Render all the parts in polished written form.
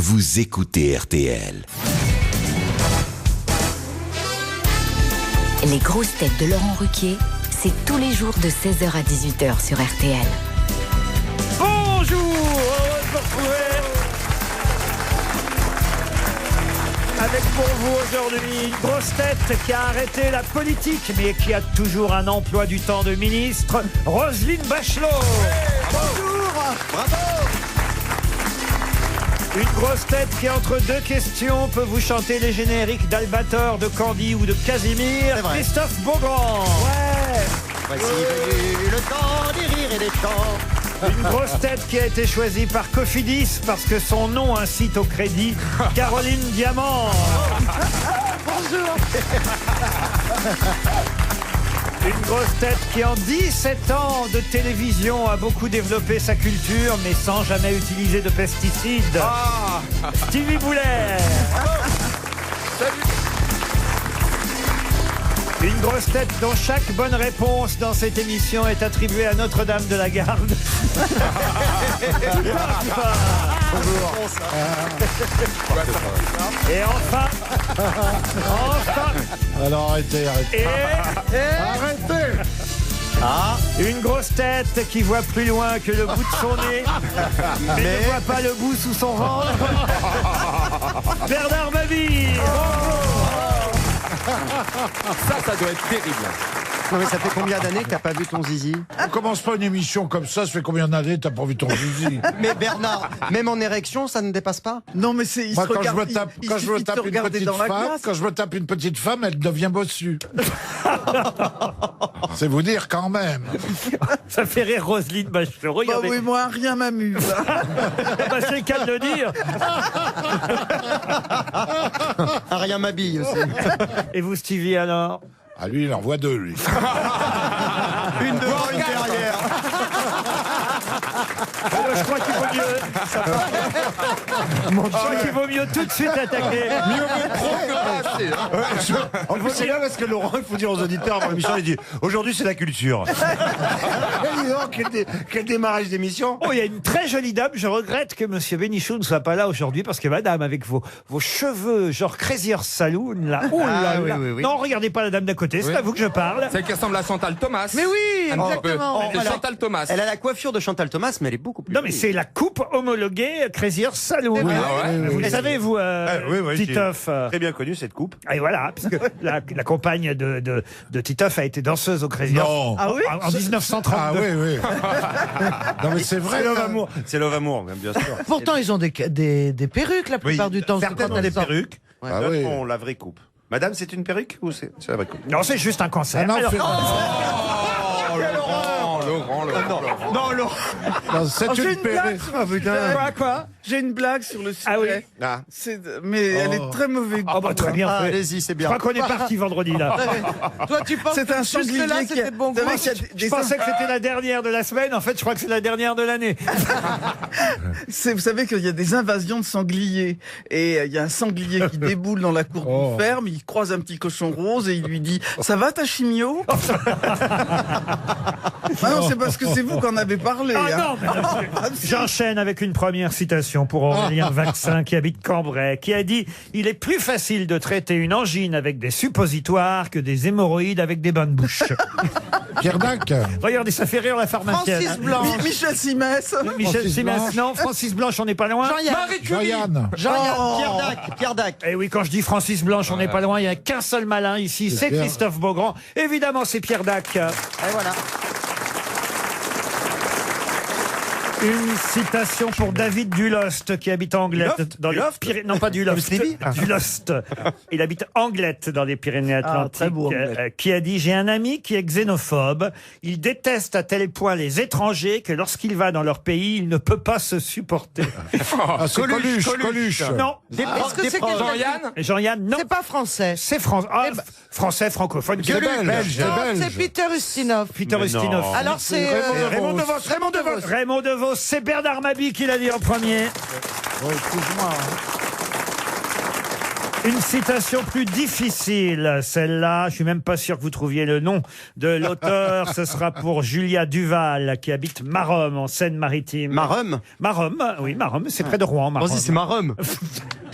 vous écoutez RTL. Les grosses têtes de Laurent Ruquier, c'est tous les jours de 16h à 18h sur RTL. Bonjour, heureux de vous retrouver avec pour vous aujourd'hui une grosse tête qui a arrêté la politique mais qui a toujours un emploi du temps de ministre, Roselyne Bachelot. Bonjour. Bravo. Une grosse tête qui, entre deux questions, peut vous chanter les génériques d'Albator, de Candy ou de Casimir, Christophe Beaugrand. Ouais. Voici venu le temps des rires et des chants. Une grosse tête qui a été choisie par Cofidis parce que son nom incite au crédit, Caroline Diamant. Bonjour. Une grosse tête qui, en 17 ans de télévision, a beaucoup développé sa culture, mais sans jamais utiliser de pesticides. Stevie Boulet. Une grosse tête dont chaque bonne réponse dans cette émission est attribuée à Notre-Dame de la Garde. Et enfin, Alors arrêtez. Arrêtez. Une grosse tête qui voit plus loin que le bout de son nez, mais ne voit pas le bout sous son ventre. Bernard Mabille. Ça doit être terrible. Non mais ça fait combien d'années que t'as pas vu ton zizi? On commence pas une émission comme ça fait combien d'années t'as pas vu ton zizi? Mais Bernard, même en érection, ça ne dépasse pas? Non mais c'est... Moi, quand je me tape une petite femme, elle devient bossue. C'est vous dire quand même. Ça fait rire Roselyne Bachelot. Bah Regardez. oui, moi, rien m'amuse. Bah, c'est le cas de le dire. Rien m'habille aussi. Et vous, Stevie, alors? Ah lui, il en voit deux, lui. Une devant, une derrière. Je crois qu'il vaut mieux. Je crois qu'il vaut mieux tout de suite attaquer. Mieux vaut trop que pas assez. En plus, c'est là parce que Laurent, il faut dire aux auditeurs avant l'émission, il dit aujourd'hui c'est la culture. Quel démarrage d'émission. Oh, il y a une très jolie dame. Je regrette que Monsieur Bénichou ne soit pas là aujourd'hui parce que madame, avec vos cheveux genre Crazy Horse Saloon, là. Oh là là. Oui. Non, regardez pas la dame d'à côté. C'est à vous que je parle. Celle qui ressemble à Chantal Thomas. Mais oui, Un petit exactement. peu. C'est Chantal Thomas. Elle a la coiffure de Chantal Thomas, mais elle est beaucoup plus... Non, mais c'est la coupe homologuée Crazy Horse Saloon. Oui, Vous le savez, vous, oui, Titoff. Très bien connu cette coupe. Et voilà, parce que la compagne de Titoff a été danseuse au Crazy Horse. Non. Ah oui En 1932. Ah oui. Non mais c'est vrai. C'est Love Amour. C'est Love Amour, même bien sûr. Pourtant, ils ont des perruques la plupart du temps. Certaines ont des perruques. Ah oui. Bon, la vraie coupe. Madame, c'est une perruque ou c'est la vraie coupe? Non, c'est juste un cancer. Ah non, Alors, Laurent. Non, Laurent. non, c'est J'ai une une blague perruque. sur... Ah, putain. Quoi J'ai une blague sur le sujet. Ah oui. Ah. Mais elle est très mauvaise. Oh, bah, très bien. Ah, fait. allez-y, c'est Je bien. crois qu'on est parti vendredi, là. Toi, tu penses c'est un sanglier là, qui c'était bon goût. Je pensais que c'était la dernière de la semaine. En fait, je crois que c'est la dernière de l'année. Vous savez qu'il y a des invasions de sangliers. Et il y a un sanglier qui déboule dans la cour d'une ferme, il croise un petit cochon rose et il lui dit « Ça va ta chimio ?» Ah non, c'est parce que c'est vous qui en avez parlé. Ah hein. non, mais j'enchaîne avec une première citation pour Aurélien Vaccin qui habite Cambrai, qui a dit « Il est plus facile de traiter une angine avec des suppositoires que des hémorroïdes avec des bains de bouche. » Pierre Dac. Regardez, ça fait rire la pharmacienne. Francis Blanche. Michel Simès. Michel Francis Simès, Blanche. non. Francis Blanche, on n'est pas loin. Marie Curie. Jean-Yann. Pierre Dac. Eh oui, quand je dis Francis Blanche, on n'est pas loin. Il n'y a qu'un seul malin ici, c'est Pierre. Christophe Beaugrand. Évidemment, c'est Pierre Dac. Et voilà. Une citation pour David Dulost, qui habite Anglette. Dans les Pyrénées. Non, pas Dulost. Dulost. Il habite Anglette, dans les Pyrénées-Atlantiques. très beau, Anglette. Qui a dit « J'ai un ami qui est xénophobe. Il déteste à tel point les étrangers que lorsqu'il va dans leur pays, il ne peut pas se supporter. Ah, c'est Coluche. » Non. Est-ce que c'est quelqu'un Jean-Yann. Jean-Yann, non. C'est pas français. C'est français, francophone. C'est belge. C'est Peter Ustinov. Peter Mais Ustinov. non. Alors c'est Raymond DeVos. Raymond DeVos. Raymond DeVos, c'est Bernard Mabille qui l'a dit en premier. Oh, excuse-moi. Une citation plus difficile, celle-là, je suis même pas sûr que vous trouviez le nom de l'auteur. Ce sera pour Julia Duval, qui habite Maromme, en Seine-Maritime. Maromme. Maromme, oui, Maromme, c'est près de Rouen, Maromme. c'est Maromme.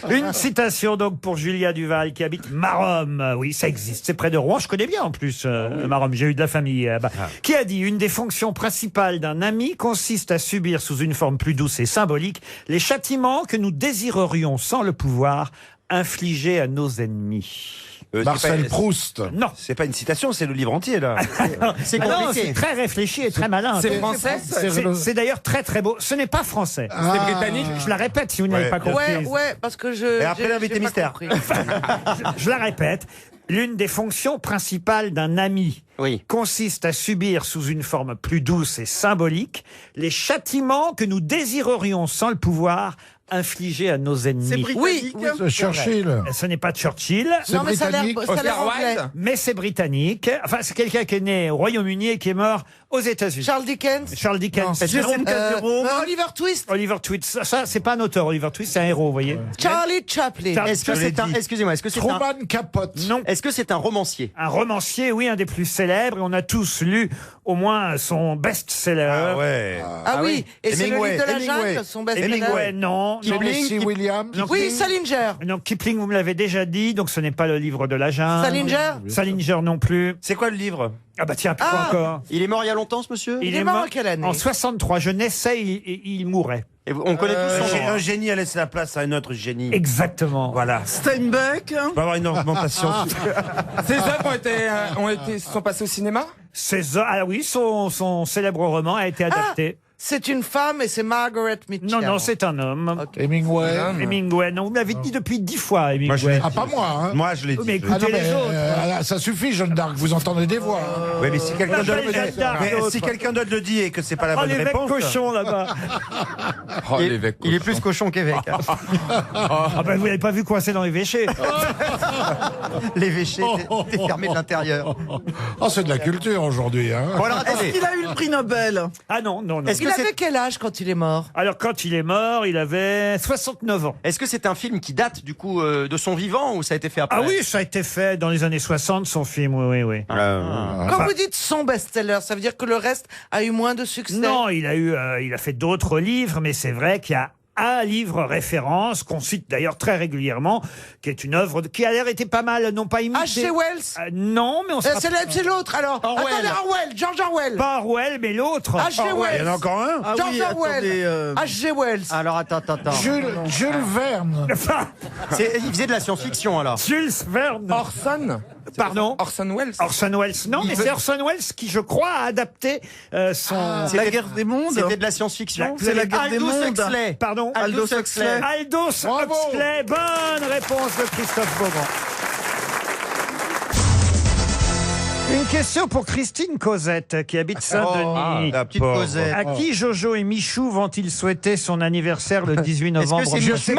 Une citation donc pour Julia Duval, qui habite Maromme. Oui, ça existe, c'est près de Rouen, je connais bien en plus Maromme, j'ai eu de la famille. Qui a dit « Une des fonctions principales d'un ami consiste à subir sous une forme plus douce et symbolique les châtiments que nous désirerions sans le pouvoir infligé à nos ennemis. » Marcel Proust. Non. C'est pas une citation, c'est le livre entier, là. C'est très réfléchi et très malin. C'est français? C'est d'ailleurs très très beau. Ce n'est pas français. C'est britannique? Je la répète si vous n'avez pas compris. Ouais, parce que je. Et après l'invité mystère. Je la répète. L'une des fonctions principales d'un ami consiste à subir sous une forme plus douce et symbolique les châtiments que nous désirerions sans le pouvoir infliger à nos ennemis. C'est britannique. C'est Churchill. Ce n'est pas Churchill. Non, mais ça a l'air Oscar anglais. Wilde? Mais c'est britannique. Enfin, c'est quelqu'un qui est né au Royaume-Uni et qui est mort aux États-Unis. Charles Dickens. Charles Dickens. Jérôme Calderon. Oliver Twist. Oliver Twist. Ça, c'est pas un auteur. Oliver Twist, c'est un héros, vous voyez. Charlie Chaplin. Est-ce que c'est un, excusez-moi, est-ce que c'est un, Truman Capote. Non. est-ce que c'est un romancier? Un romancier, oui, un des plus célèbres. Et on a tous lu au moins son best-seller. ouais. Ah oui, et c'est le Hemingway, livre de la Hemingway. jungle, son best Hemingway, non. Tennessee Williams. Non, Oui, Salinger. non, Kipling, vous me l'avez déjà dit, donc ce n'est pas le livre de la jungle. Salinger. Salinger non plus. C'est quoi le livre? Ah bah tiens, pourquoi encore? Il est mort il y a longtemps, ce monsieur? Il est mort en quelle année? En 63, je naissais, il mourait. Et on connaît tous son nom. Un génie a laissé la place à un autre génie. Exactement. Voilà. Steinbeck. On va avoir une augmentation. Ces œuvres sont passées au cinéma? Ah oui, son célèbre roman a été adapté. C'est une femme et c'est Margaret Mitchell. Non, c'est un homme. Hemingway. Hemingway, non, vous me l'avez dit depuis 10 fois, Hemingway. Moi, je l'ai Ah, pas moi, hein. Moi, je l'ai dit. Mais Ah non, écoutez mais, les autres. ça suffit, Jeanne d'Arc, vous entendez des voix. Oui, mais si quelqu'un d'autre Jeanne d'Arc, l'autre. si quelqu'un d'autre le dit et que c'est pas la Oh, bonne l'évêque réponse. cochon, là-bas. Oh, l'évêque. Il est plus cochon qu'évêque. Ah ben, vous n'avez pas vu coincé dans l'évêché. L'évêché était fermé de l'intérieur. Oh, c'est de la culture aujourd'hui, hein. Bon, alors Est-ce attendez. qu'il a eu le prix Nobel? Ah non, non, non. Est-ce Il que avait quel âge quand il est mort? Alors, quand il est mort, il avait 69 ans. Est-ce que c'est un film qui date du coup de son vivant ou ça a été fait après? Ah oui, ça a été fait dans les années 60, son film, oui, oui. Quand vous dites son best-seller, ça veut dire que le reste a eu moins de succès? Non, il a fait d'autres livres, mais c'est vrai qu'il y a un livre référence qu'on cite d'ailleurs très régulièrement, qui est une œuvre qui a l'air été pas mal, non pas imitée. H.G. Wells. Non, mais on se C'est l'autre alors. Orwell. Attendez, Orwell, George Orwell. pas Orwell, mais l'autre. H.G. Wells. Il y en a encore un? Ah George oui, Orwell. attendez, H.G. Wells. Alors attends. Jules Verne. Il faisait de la science-fiction alors. Jules Verne. Orson? Pardon. Orson Welles? Orson Welles. Non, mais c'est Orson Welles qui, je crois, a adapté son... C'était- La guerre des mondes. C'était de la science-fiction. C'est la guerre des Aldous mondes. Huxley. Pardon. Aldous Huxley. Aldous Bravo. Huxley. Bonne réponse de Christophe Beaugrand. Une question pour Christine Cosette, qui habite Saint-Denis. la Petite pauvre. Cosette. À qui Jojo et Michou vont-ils souhaiter son anniversaire le 18 novembre c'est prochain? Je sais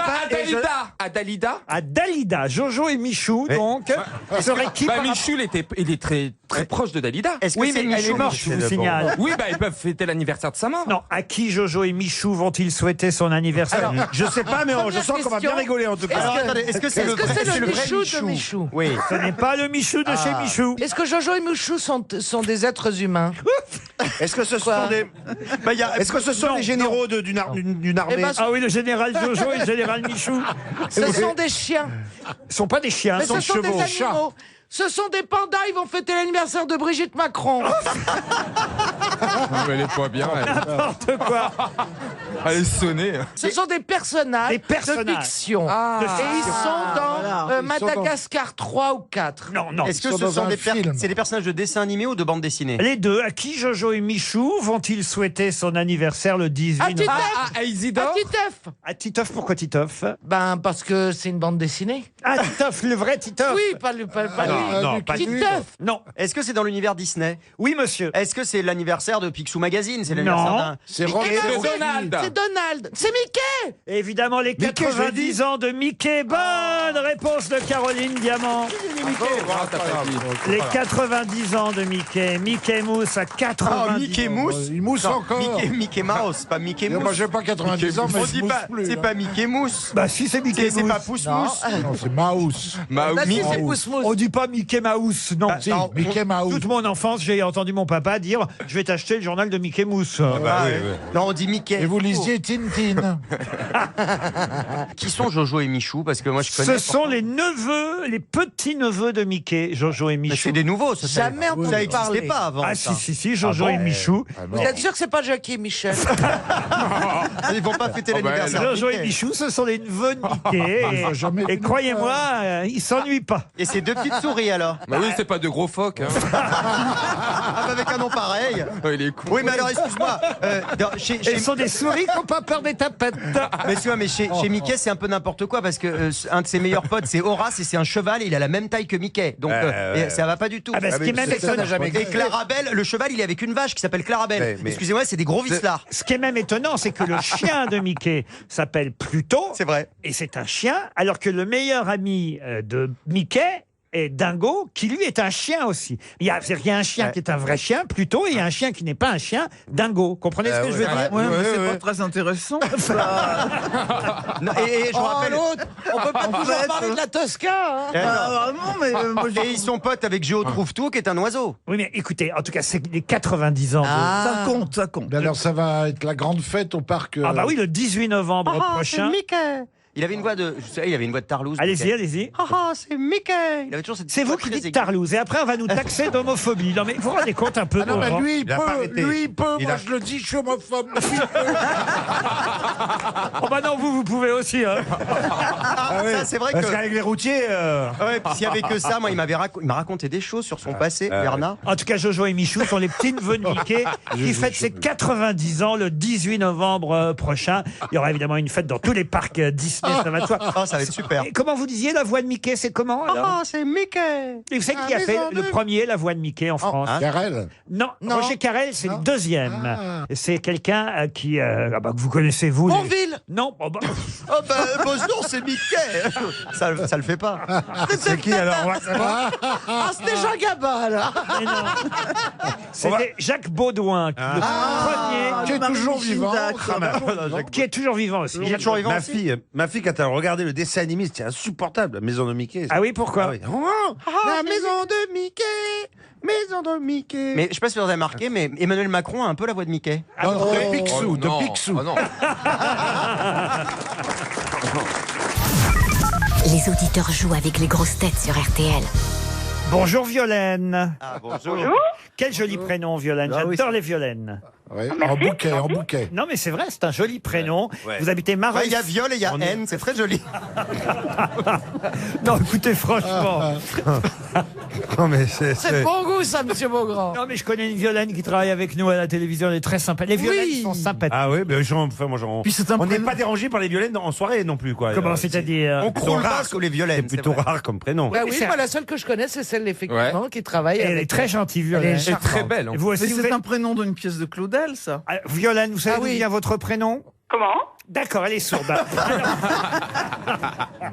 À Dalida? À Dalida. Jojo et Michou, donc. Serait qui Bah, par Michou, il est très proche de Dalida. Est-ce que Oui, c'est mais elle est Michou morte, je c'est vous le signale. Oui, bah, ils peuvent fêter l'anniversaire de sa mort. Non, à qui Jojo et Michou vont-ils souhaiter son anniversaire? Je sais pas, mais je sens qu'on va bien rigoler en tout cas. Alors attendez, est-ce que c'est le vrai Michou de Michou? Oui. Ce n'est pas le Michou de chez Michou. Est-ce que Jojo et Michou sont des êtres humains? Est-ce que ce sont des. Est-ce que ce sont les généraux d'une armée? Eh ben, Ah oui, le général Jojo et le général Michou. ce sont des chiens. Ce sont pas des chiens, Mais ce ce sont sont des chevaux. animaux. Ce sont des pandas, ils vont fêter l'anniversaire de Brigitte Macron. Elle est pas bien. N'importe quoi. Elle est sonnée. Ce sont des personnages, Des personnages. de fiction. Ah. De Et ils fiction. sont dans Madagascar 3 ou 4. Non, non. Est-ce que sont ce dans sont un film. c'est des personnages de dessin animé ou de bande dessinée? Les deux, à qui Jojo et Michou vont-ils souhaiter son anniversaire le 18 À novembre? Titeuf. À Isidore? À Titeuf. À Titoff, pourquoi Titoff? Ben, parce que c'est une bande dessinée. Ah, Titoff, le vrai Titoff. Oui, pas lui. non, pas Titeuf. Non. Est-ce que c'est dans l'univers Disney? Oui, monsieur. Est-ce que c'est l'anniversaire de Picsou Magazine? C'est l'anniversaire Non. d'un. C'est Eh Roger. ben, de Donald. C'est Donald. C'est Mickey. Évidemment, les Mickey, 90 ans de Mickey. Bonne Bonne réponse de Caroline Diamant. Les 90 ans de Mickey. Mickey Mouse à 90 ans. Mickey Mousse. Il mousse encore. Mickey Mouse, pas Mickey Moi, Mousse. j'ai pas 90 ans, mais On je dit mousse pas, plus. c'est hein. pas Mickey Mousse. Bah si, c'est Mickey C'est Mouse. pas Pousse Non, Mousse. non, c'est Mouse. On dit pas Mickey Mouse, non. Si, Mickey Mouse. Toute mon enfance, j'ai entendu mon papa dire « Je vais t'acheter le journal de Mickey Mouse Non, on dit Mickey. Et vous lisiez Tintin. Qui sont Jojo et Michou? Parce que moi je connais. Ce sont les neveux, les petits-neveux de Mickey, Jojo et Mais Michou. c'est des nouveaux, ça. Jamais entendu Ça n'existait parler. pas avant. Ah ça. si, Jojo et Michou. Vous êtes sûr que c'est pas Jackie et Michel? Ils vont pas fêter l'anniversaire. de Jojo et Mickey. Michou, ce sont les neveux de Mickey. Ils ont jamais Et vu croyez-moi, ils s'ennuient pas. Et c'est deux petites souris alors. Bah oui, c'est pas de gros phoques. Hein. Ah, bah, avec un nom pareil. Il est con. Oui, mais alors excuse-moi. Elles sont des souris qui n'ont pas peur des tapettes. Mais tu vois, mais chez Mickey, c'est un peu n'importe quoi parce que un de ses meilleurs potes, c'est Horace et c'est un cheval et il a la même taille que Mickey. Donc et ça va pas du tout. Ah bah, ce qui est même étonnant, Et Clarabelle, le cheval, il est avec une vache qui s'appelle Clarabelle. Excusez-moi, c'est des gros vislards. ce qui est même étonnant, c'est que le chien de Mickey s'appelle Pluto. C'est vrai. Et c'est un chien, alors que le meilleur ami de Mickey est Dingo, qui lui est un chien aussi. Il y a un chien qui est un vrai chien, Pluto, et il y a un chien qui n'est pas un chien, Dingo. Comprenez ce que je veux dire? Ouais, mais c'est pas très intéressant. Non, et je rappelle. On peut pas toujours parler de la Tosca, hein. Vraiment, mais moi, Et ils sont potes avec Géo Trouve-Tout, qui est un oiseau. Oui, mais écoutez, en tout cas, c'est les 90 ans. ça compte, ça compte. Mais alors, ça va être la grande fête au parc. Ah bah oui, le 18 novembre prochain. Mickey. Il avait une voix de, je sais, il avait une voix de Tarlouse. Allez-y, Mickey. allez-y. Ah, c'est Mickey. Il avait toujours cette C'est voix vous qui très dites aiguë. Tarlouse. Et après, on va nous taxer d'homophobie. Non, mais vous vous rendez compte un peu, Ah non, mais Laurent lui, il Il a pas peut. arrêté. Lui, il peut. Il Moi, a- je le dis, je suis homophobe. Oh bah non, vous pouvez aussi. Hein. Ça, c'est vrai Parce que. qu'avec les routiers. Ouais, puis s'il y avait que ça, moi, il m'a raconté des choses sur son passé, Bernard. En tout cas, Jojo et Michou sont les petits neveux de Mickey qui fêtent ses 90 ans le 18 novembre prochain. Il y aura évidemment une fête dans tous les parcs Disney, ça va de soi. Oh, ça va être super. Et comment vous disiez la voix de Mickey, c'est comment alors Ah, c'est Mickey. Et vous savez qui a fait le premier la voix de Mickey en France? Carrel. Non, Roger Carrel, c'est le deuxième. Ah. C'est quelqu'un qui que vous connaissez vous. Bonville. Non, oh, bah, Oh, bah, non, c'est Mickey. Ça le fait pas. C'est qui alors? On va savoir. Ah, c'était Jean Gabin, là. mais non. C'était Jacques Baudouin, le premier, Qui est toujours vivant. qui est toujours vivant aussi. Il est toujours vivant Ma aussi. fille, quand elle regardait le dessin animé, c'était insupportable. La maison de Mickey. Ah oui, pourquoi? Ah oui. Oh, la maison de Mickey. Maison de Mickey. Mais je sais pas si vous avez remarqué, mais Emmanuel Macron a un peu la voix de Mickey. Non, de Picsou, de non. Picsou. Oh non. Les auditeurs jouent avec les grosses têtes sur RTL. Bonjour Violaine. Ah, bonjour. Quel joli prénom, Violaine. Ah oui, J'adore les Violaines. Ouais, en bouquet, en bouquet. Non, mais c'est vrai, c'est un joli prénom. Ouais. Vous habitez Mareuil. Il y a viol et il y a haine, c'est très joli. Non, écoutez, franchement. Non, mais c'est. C'est bon goût, ça, monsieur Beaugrand. Non, mais je connais une Violaine qui travaille avec nous à la télévision. Elle est très sympa. Les Violaines Oui. sont sympathiques. Ah oui, mais moi, Puis c'est un on n'est prénom. pas dérangé par les violets en soirée non plus, quoi. Comment c'est-à-dire? On croule pas rare, sous les C'est violennes. plutôt rare comme prénom. Bah oui, C'est- moi, la seule que je connais, c'est celle, effectivement, qui travaille Elle avec... est très gentille, Elle Violaine. est C'est très belle. Et vous aussi, Mais vous c'est êtes- un prénom d'une pièce de Claudel, ça. Ah, Violaine, vous savez Ah d'où oui. vient votre prénom? Comment? D'accord, elle est sourde.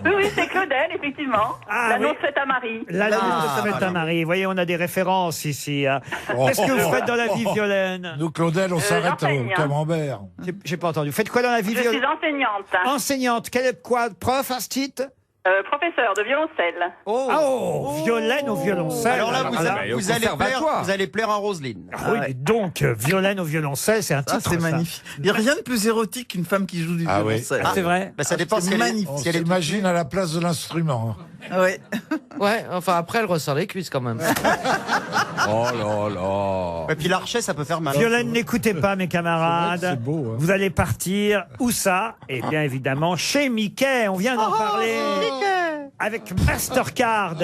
Oui, c'est Claudel, effectivement. Ah, L'annonce oui. faite à Marie. La fête à Marie. Vous voyez, on a des références ici. Hein. Oh. Qu'est-ce que vous faites dans la vie, Violaine? Nous, Claudel, on s'arrête j'enseigne, au camembert. J'ai pas entendu. Vous faites quoi dans la vie, Je suis Violaine? enseignante, Enseignante. Quoi? Prof, instit? professeure de violoncelle. Oh, Violaine au violoncelle. Alors là, au conservatoire. vous allez plaire à Roselyne. Ah oui, mais donc, Violaine au violoncelle, c'est un Ah, titre. c'est ça. magnifique. Il n'y a rien de plus érotique qu'une femme qui joue du Ah oui. violoncelle. Ah, c'est vrai. Bah, ça dépend c'est si elle est- magnifique. On si elle est s'imagine à la place de l'instrument. Ah ouais. Ouais, enfin, après, elle ressort les cuisses, quand même. Oh là là. Et puis l'archet, ça peut faire mal. Violaine, n'écoutez pas, mes camarades. C'est beau, hein. Vous allez partir, où ça? Eh bien, évidemment, chez Mickey. On vient d'en parler. Avec Mastercard.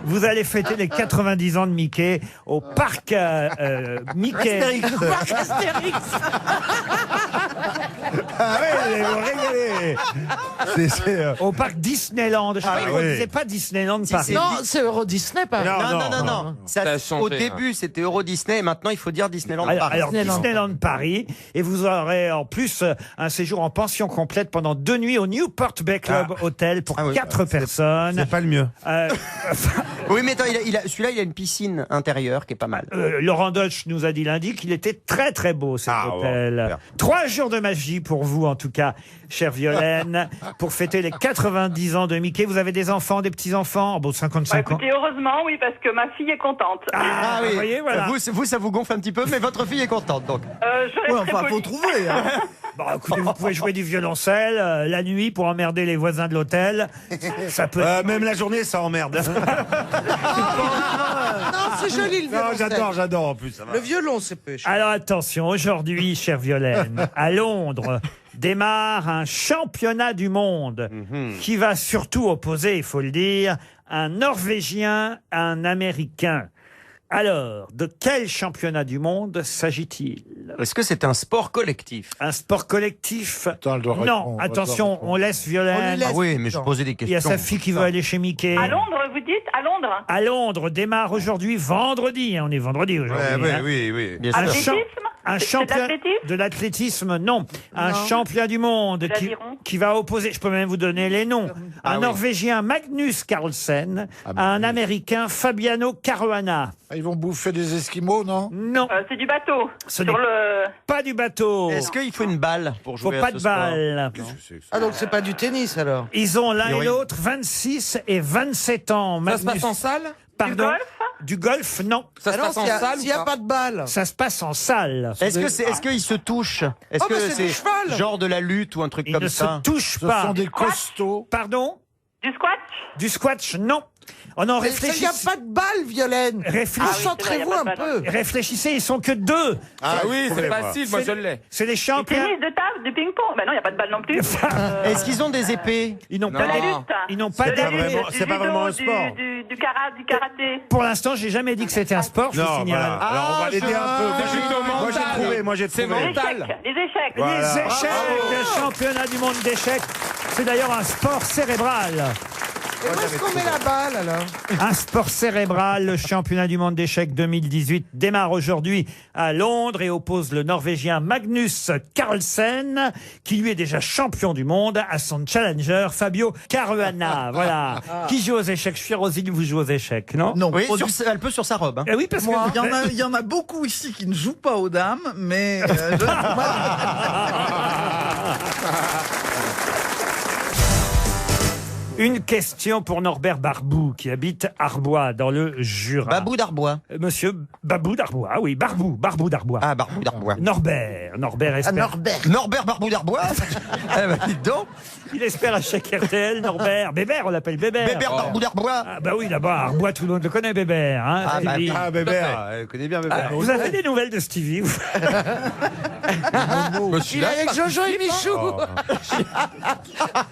Vous allez fêter les 90 ans de Mickey au parc Mickey. Astérix. Ah ouais, vous allez vous régaler. Au parc Disneyland. Je croyais qu'on disait pas Disneyland Paris. Non, c'est Euro Disney, Paris. Non. Au début, c'était Euro Disney et maintenant, il faut dire Disneyland Paris. Alors, Disneyland Paris. Et vous aurez en plus un séjour en pension complète pendant 2 nuits au Newport Bay Club Hotel pour 4 personnes. C'est pas le mieux. Oui, mais attends, celui-là, il a une piscine intérieure qui est pas mal. Laurent Deutsch nous a dit lundi qu'il était très très beau cet hôtel. 3 jours de magie pour vous en tout cas, chère Violaine, pour fêter les 90 ans de Mickey. Vous avez des enfants, des petits-enfants? Bon, 55 ans. Écoutez, heureusement, oui, parce que ma fille est contente. Ah oui, vous voyez, voilà. Vous, ça vous gonfle un petit peu, mais votre fille est contente, donc. Je reste très faut polie. trouver. Hein. Bon, écoutez, vous pouvez jouer du violoncelle la nuit pour emmerder les voisins de l'hôtel. Ça peut. Même la journée, ça emmerde. Non, c'est joli le violon. J'adore en plus. Ça va. Le violon, c'est peu. Alors attention, aujourd'hui, chère Violaine, à Londres démarre un championnat du monde qui va surtout opposer, il faut le dire, un Norvégien à un Américain. Alors, de quel championnat du monde s'agit-il? Est-ce que c'est un sport collectif? Un sport collectif? Attends, Non, attention, on laisse Violaine. Ah oui, mais je posais des Il questions. y a sa fille qui veut aller chez Mickey. À Londres, vous dites? À Londres? À Londres, démarre aujourd'hui, vendredi. Hein, on est vendredi aujourd'hui. hein. Oui. Bien Un sûr. Un C'est champion de l'athlétisme? de l'athlétisme, non. Un champion du monde L'aviron? qui va opposer, je peux même vous donner les noms, un Norvégien Magnus Carlsen à un Américain Fabiano Caruana. Ils vont bouffer des Esquimaux, non? Non, C'est du bateau. Ce Sur n'est le... pas du bateau. Est-ce qu'il faut une balle pour Faut jouer pas à ce de sport? balle. Ah, donc c'est pas du tennis alors. Ils ont l'un et Oui. l'autre 26 et 27 ans. Ça se passe en salle? Pardon. golf Du golf, non. Ça se Ah non, passe en salle s'il n'y a ou pas de balle. Ça se passe en salle. Est-ce qu'ils se touchent? Est-ce Oh, que bah, c'est du cheval. genre de la lutte ou un truc Ils comme ne ça? se touchent Ce pas. sont des costauds. Pardon? Du squash? Du squash, non. Oh non, Il n'y a réfléchissez. pas de balle, Violaine. Concentrez-vous un peu. Réfléchissez, ils sont que 2. Ah oui, c'est facile, moi je l'ai. C'est les Du champions. tennis, de table, du ping-pong? Ben non, il n'y a pas de balle non plus. Est-ce qu'ils ont des épées? Ils n'ont Non. pas De la d'épée. lutte? Ils n'ont pas De la d'épée. lutte, vraiment- du c'est pas judo, vraiment un sport. Du karaté. Pour l'instant, j'ai jamais dit que c'était un sport, je vous Non, signale. voilà. Alors on va l'aider un peu. C'est plutôt mental. Moi j'ai C'est trouvé. mental. Les échecs. Voilà. Les échecs, le championnat du monde d'échecs, c'est d'ailleurs un sport cérébral. Et où est-ce qu'on met la balle alors? Un sport cérébral, le championnat du monde d'échecs 2018 démarre aujourd'hui à Londres et oppose le Norvégien Magnus Carlsen, qui lui est déjà champion du monde, à son challenger Fabio Caruana. Voilà. Qui joue aux échecs? Je suis Roselyne, vous jouez aux échecs, non? Non, Oui, un peu sur sa robe. Hein. Eh oui, parce que il y en a beaucoup ici qui ne jouent pas aux dames, mais Une question pour Norbert Barbou, qui habite Arbois, dans le Jura. Babou d'Arbois. Monsieur Babou d'Arbois, ah oui, Barbou d'Arbois. Ah, Barbou d'Arbois. Norbert espère. Norbert Barbou d'Arbois. Dites donc. Il espère à chaque RTL, Norbert. Bébert, on l'appelle Bébert. Bébert Barbou d'Arbois. Ah bah oui, là-bas, à Arbois, tout le monde le connaît, Bébert. Hein, Ah, bah, Stevie. Ah Bébert, elle connaît bien Bébert. Vous avez des nouvelles de Stevie? Il est avec Jojo et Michou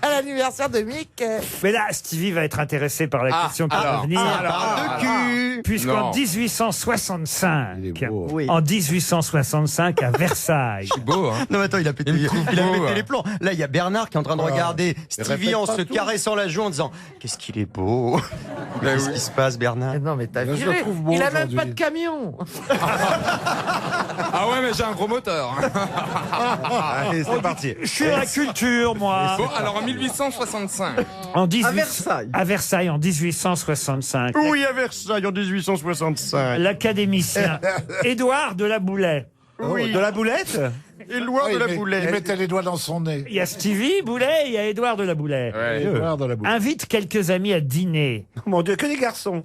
à l'anniversaire de Mickey. Mais là, Stevie va être intéressé par la question qui va alors, venir. De cul. Puisqu'en Non. 1865, Il est beau. Oui. en 1865 à Versailles, Beau, hein. Non, mais attends, il a pété, Il me trouve il a beau, pété ouais. les plombs. Là, il y a Bernard qui est en train de regarder Stevie répète en pas se tout. caressant la joue en disant qu'est-ce qu'il est beau. Qu'est-ce qui se passe, Bernard? Non mais t'as Je le viré. trouve beau Il a même aujourd'hui. pas de camion. Ah ouais, mais j'ai un gros moteur. Allez, c'est parti. je suis dans la culture, moi. Bon, alors en 1865. En 18 À Versailles. À Versailles, en 1865. Oui, à Versailles en 1865. L'académicien Édouard de la Boulay. Oui. De la boulette? Éloi de la Boulette. Il mettait les doigts dans son nez. Il y a Stevie Boulet, il y a Édouard de la Boulay. Ouais. Édouard dans la bouche. Invite quelques amis à dîner. Mon Dieu, que des garçons.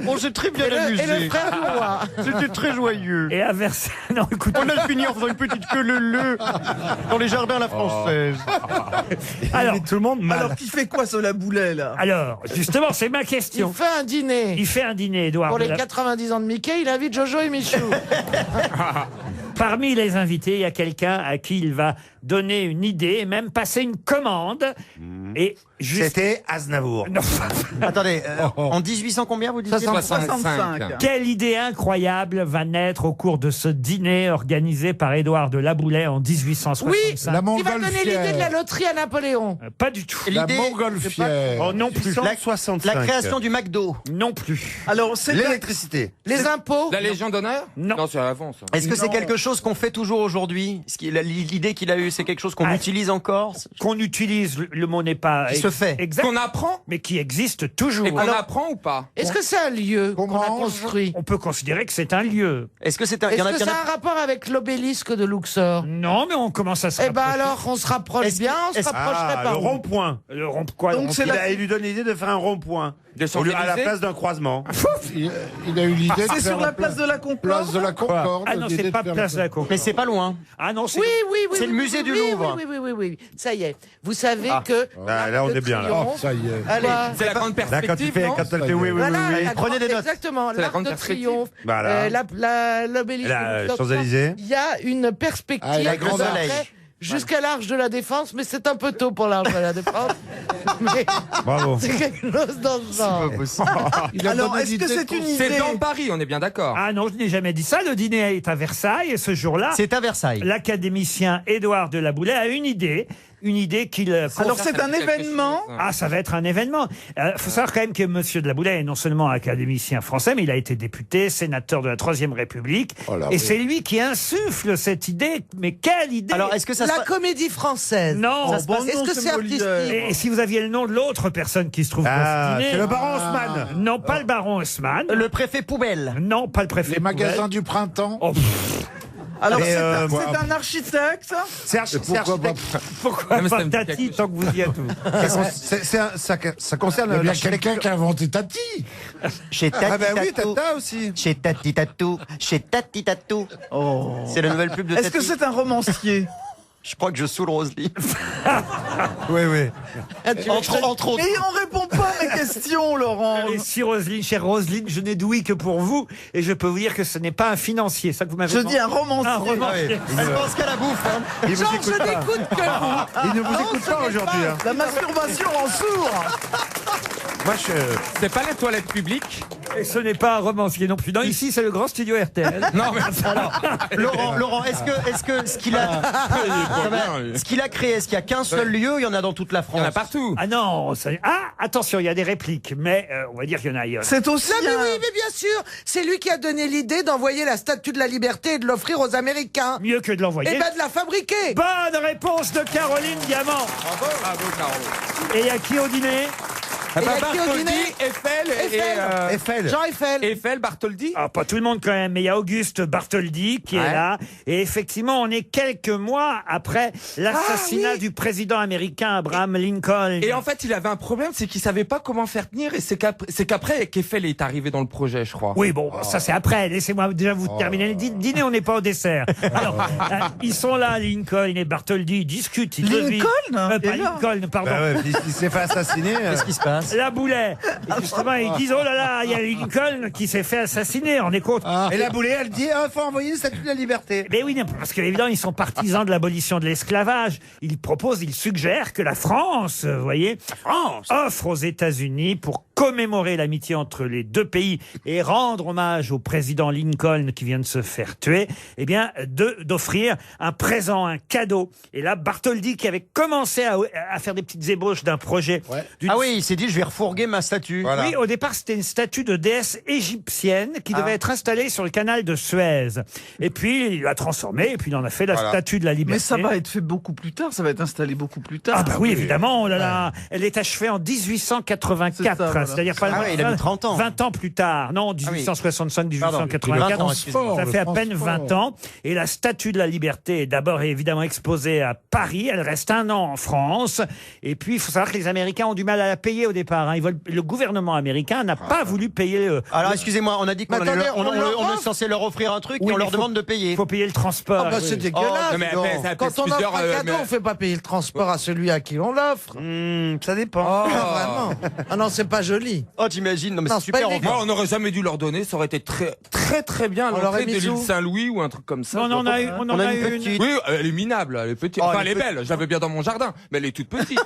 On s'est très bien Et amusé. le frère du roi. C'était très joyeux. Et à Versailles. Non, écoutez. On a fini en faisant une petite queue leu dans les jardins à la française. Alors, Tout le monde mal. alors qui fait quoi ce Laboulet là? alors, justement, c'est ma Il question. fait un dîner. Il fait un dîner, Édouard. Pour de les la- 90 ans de Mickey, il invite Jojo et Michou. Parmi les invités, il y a quelqu'un à qui il va donner une idée et même passer une commande. Et C'était Aznavour. Non. Attendez, en 1800 combien vous dites 65. Quelle idée incroyable va naître au cours de ce dîner organisé par Édouard de Laboulaye en 1865? Oui, La qui va donner l'idée de la loterie à Napoléon. Pas du tout. La L'idée- montgolfière. Oh non plus. La 65. création du McDo. Non plus. Alors, c'est L'électricité. Les impôts. La Légion d'honneur Non. c'est avant ça. Est-ce que c'est Non. quelque chose qu'on fait toujours aujourd'hui? L'idée qu'il a eue, c'est quelque chose qu'on utilise encore? Qu'on utilise, le mot n'est pas Qui se fait. exact, Qu'on apprend mais qui existe toujours. et qu'on apprend ou pas? Est-ce que c'est un lieu Qu'on qu'on a mange. construit? On peut considérer que c'est un lieu. Est-ce que c'est un... il y Est-ce en a- que il y en ça a- a un rapport avec l'obélisque de Luxor? Non, mais on commence à se Eh ben rapprocher. alors, on se rapproche Est-ce que- bien, on se est-ce- rapprocherait Ah, pas. le rond-point. Le rond quoi Donc, c'est Il lui donne l'idée de faire un rond-point. Des Au lieu- à la Champs-Élysées place d'un croisement. Il a eu l'idée de C'est faire sur la place de la Concorde. place de la Concorde. Ah non, l'idée c'est de pas faire place de la Concorde. Mais c'est pas loin. Ah non, c'est Oui, oui, oui. C'est oui, le musée oui, du oui, Louvre. Oui, oui, oui, oui, oui. Ça y est. Vous savez que. Ah, là, on l'Arc de est bien, là. Triomphe- Oh, ça y est. Allez. C'est la grande Là, quand tu perspective, fais, non quand elle fait oui, oui, Voilà, oui, oui. la Prenez des notes. Exactement. C'est la L'Arc grande de perspective. Triomphe, Voilà. l'obélisque La de Luxor. Champs-Élysées. Il y a une perspective. Ah, et la qui Grande va Soleil. après jusqu'à l'Arche de la Défense, mais c'est un peu tôt pour l'Arche de la Défense. Mais Bravo. c'est quelque chose dans ce genre. Il a Alors, donné est-ce que l'idée c'est de une C'est idée dans Paris, on est bien d'accord. Ah non, je n'ai jamais dit ça. Le dîner est à Versailles et ce jour-là, C'est à Versailles. l'académicien Édouard de Laboulaye a une idée qu'il... Alors, c'est un événement. Ah, ça va être un événement. Faut savoir quand même que Monsieur de Laboulaye est non seulement académicien français, mais il a été député, sénateur de la Troisième République. Oh là, et oui. c'est lui qui insuffle cette idée. Mais quelle idée! Alors, est-ce que ça se La passe... comédie française. Non. Oh, bon, Est-ce non, que c'est Molière. artistique? Et si vous aviez le nom de l'autre personne qui se trouve dans Ah, ce c'est dîner... le baron Haussmann. Non, pas le baron Haussmann. Le préfet poubelle. Non, pas le préfet. Les magasins du printemps. Oh, Alors, Mais, c'est un architecte. C'est Pourquoi pas pourquoi Non, mais pas ça me dit Tati quelque tant que vous y êtes Ça concerne Il y a bien l'architecture. quelqu'un qui a inventé Tati. Chez Tati Ah bah oui, Tatou. Tata aussi. Chez Tati Tatou. Chez Tati Tatou. Oh. C'est la nouvelle pub de Est-ce Tati. que c'est un romancier? Je crois que je saoule Roselyne. Oui, oui. Entre autres. Et on répond pas à mes questions, Laurent. Et si Roselyne, chère Roselyne, je n'ai d'ouïe que pour vous, et je peux vous dire que ce n'est pas un financier, ça que vous m'avez Je demandé. dis un romancier. Un romancier. Elle pense qu'à la bouffe. Hein. Il vous Jean, écoute je pas. n'écoute que vous. Il ne vous écoute pas aujourd'hui. Hein. La masturbation en sourd. Moi, je... C'est pas les toilettes publiques. Et ce n'est pas un romancier non plus. Non, ici, c'est le grand studio RTL. Non, mais Laurent, est-ce que ce qu'il a, ce qu'il a créé, est-ce qu'il y a qu'un seul lieu ou il y en a dans toute la il France? y en a partout. Ah non, attention, il y a des répliques, mais on va dire qu'il y en a ailleurs. C'est aussi Non, mais un... oui, mais bien sûr, c'est lui qui a donné l'idée d'envoyer la Statue de la Liberté et de l'offrir aux Américains. Mieux que de l'envoyer. Et ben de la fabriquer. Bonne réponse de Caroline Diamant. Bravo, Caro. Et il y a qui au dîner? Eh ben, il y a qui au Bartholdi, dîner Eiffel et... Eiffel. Jean Eiffel. Eiffel, Bartholdi. Ah, pas tout le monde quand même, mais il y a Auguste Bartholdi qui est Ouais. là. Et effectivement, on est quelques mois après l'assassinat du président américain Abraham Lincoln. Et en fait, il avait un problème, c'est qu'il savait pas comment faire tenir, et c'est qu'après qu'Eiffel est arrivé dans le projet, je crois. Oui, bon, ça c'est après. Laissez-moi déjà vous terminer le dîner, on n'est pas au dessert. Alors, ils sont là, Lincoln et Bartholdi, ils discutent. Ils Lincoln pas est là. Lincoln, pardon. Bah ouais, il s'est fait assassiner. Qu'est-ce qui se passe? La Boulet. Et justement, ils disent, oh là là, il y a Lincoln qui s'est fait assassiner, on est compte. Et la Boulet, elle dit faut envoyer une statue de la liberté. Mais oui, parce qu'évidemment, ils sont partisans de l'abolition de l'esclavage. Ils proposent, ils suggèrent que la France, vous voyez, offre aux États-Unis pour commémorer l'amitié entre les deux pays et rendre hommage au président Lincoln qui vient de se faire tuer, eh bien, d'offrir un présent, un cadeau. Et là, Bartholdi, qui avait commencé à faire des petites ébauches d'un projet. Ah oui, il s'est dit je vais refourguer ma statue. Voilà. Oui, au départ, c'était une statue de déesse égyptienne qui devait être installée sur le canal de Suez. Et puis, il l'a transformée, et puis il en a fait la statue de la liberté. Mais ça va être fait beaucoup plus tard, ça va être installé beaucoup plus tard. Ah bah oui, évidemment, oh là là. Elle est achevée en 1884, C'est ça, voilà. c'est-à-dire pas Ah oui, il a mis 30 ans. 20 ans plus tard. Non, 1865, 1884, 20 ans, ça fait à peine 20 ans. Et la statue de la liberté est d'abord évidemment exposée à Paris, elle reste un an en France. Et puis, il faut savoir que les Américains ont du mal à la payer au départ. départ. Hein. Le gouvernement américain n'a pas voulu payer. Alors excusez-moi, on a dit qu'on Mais attendez, on est censé leur offrir un truc et on leur demande de payer. Il faut payer le transport. Ah bah c'est dégueulasse. non, mais après, ça Quand pèse on offre plusieurs, un cadeau, on fait pas payer le transport à celui à qui on l'offre. Ça dépend. Oh, vraiment. Ah non, c'est pas joli. Oh, t'imagines, non mais Non, c'est c'est pas super. illégal. Moi, on n'aurait jamais dû leur donner. Ça aurait été très bien à On l'entrée l'aurait de mis l'île où Saint-Louis ou un truc comme ça. on en a eu, on en a eu une. petite. Oui, elle est minable, elle est petite. Oh, Enfin, elle elle est est belle. J'avais bien dans mon jardin, mais elle est toute petite.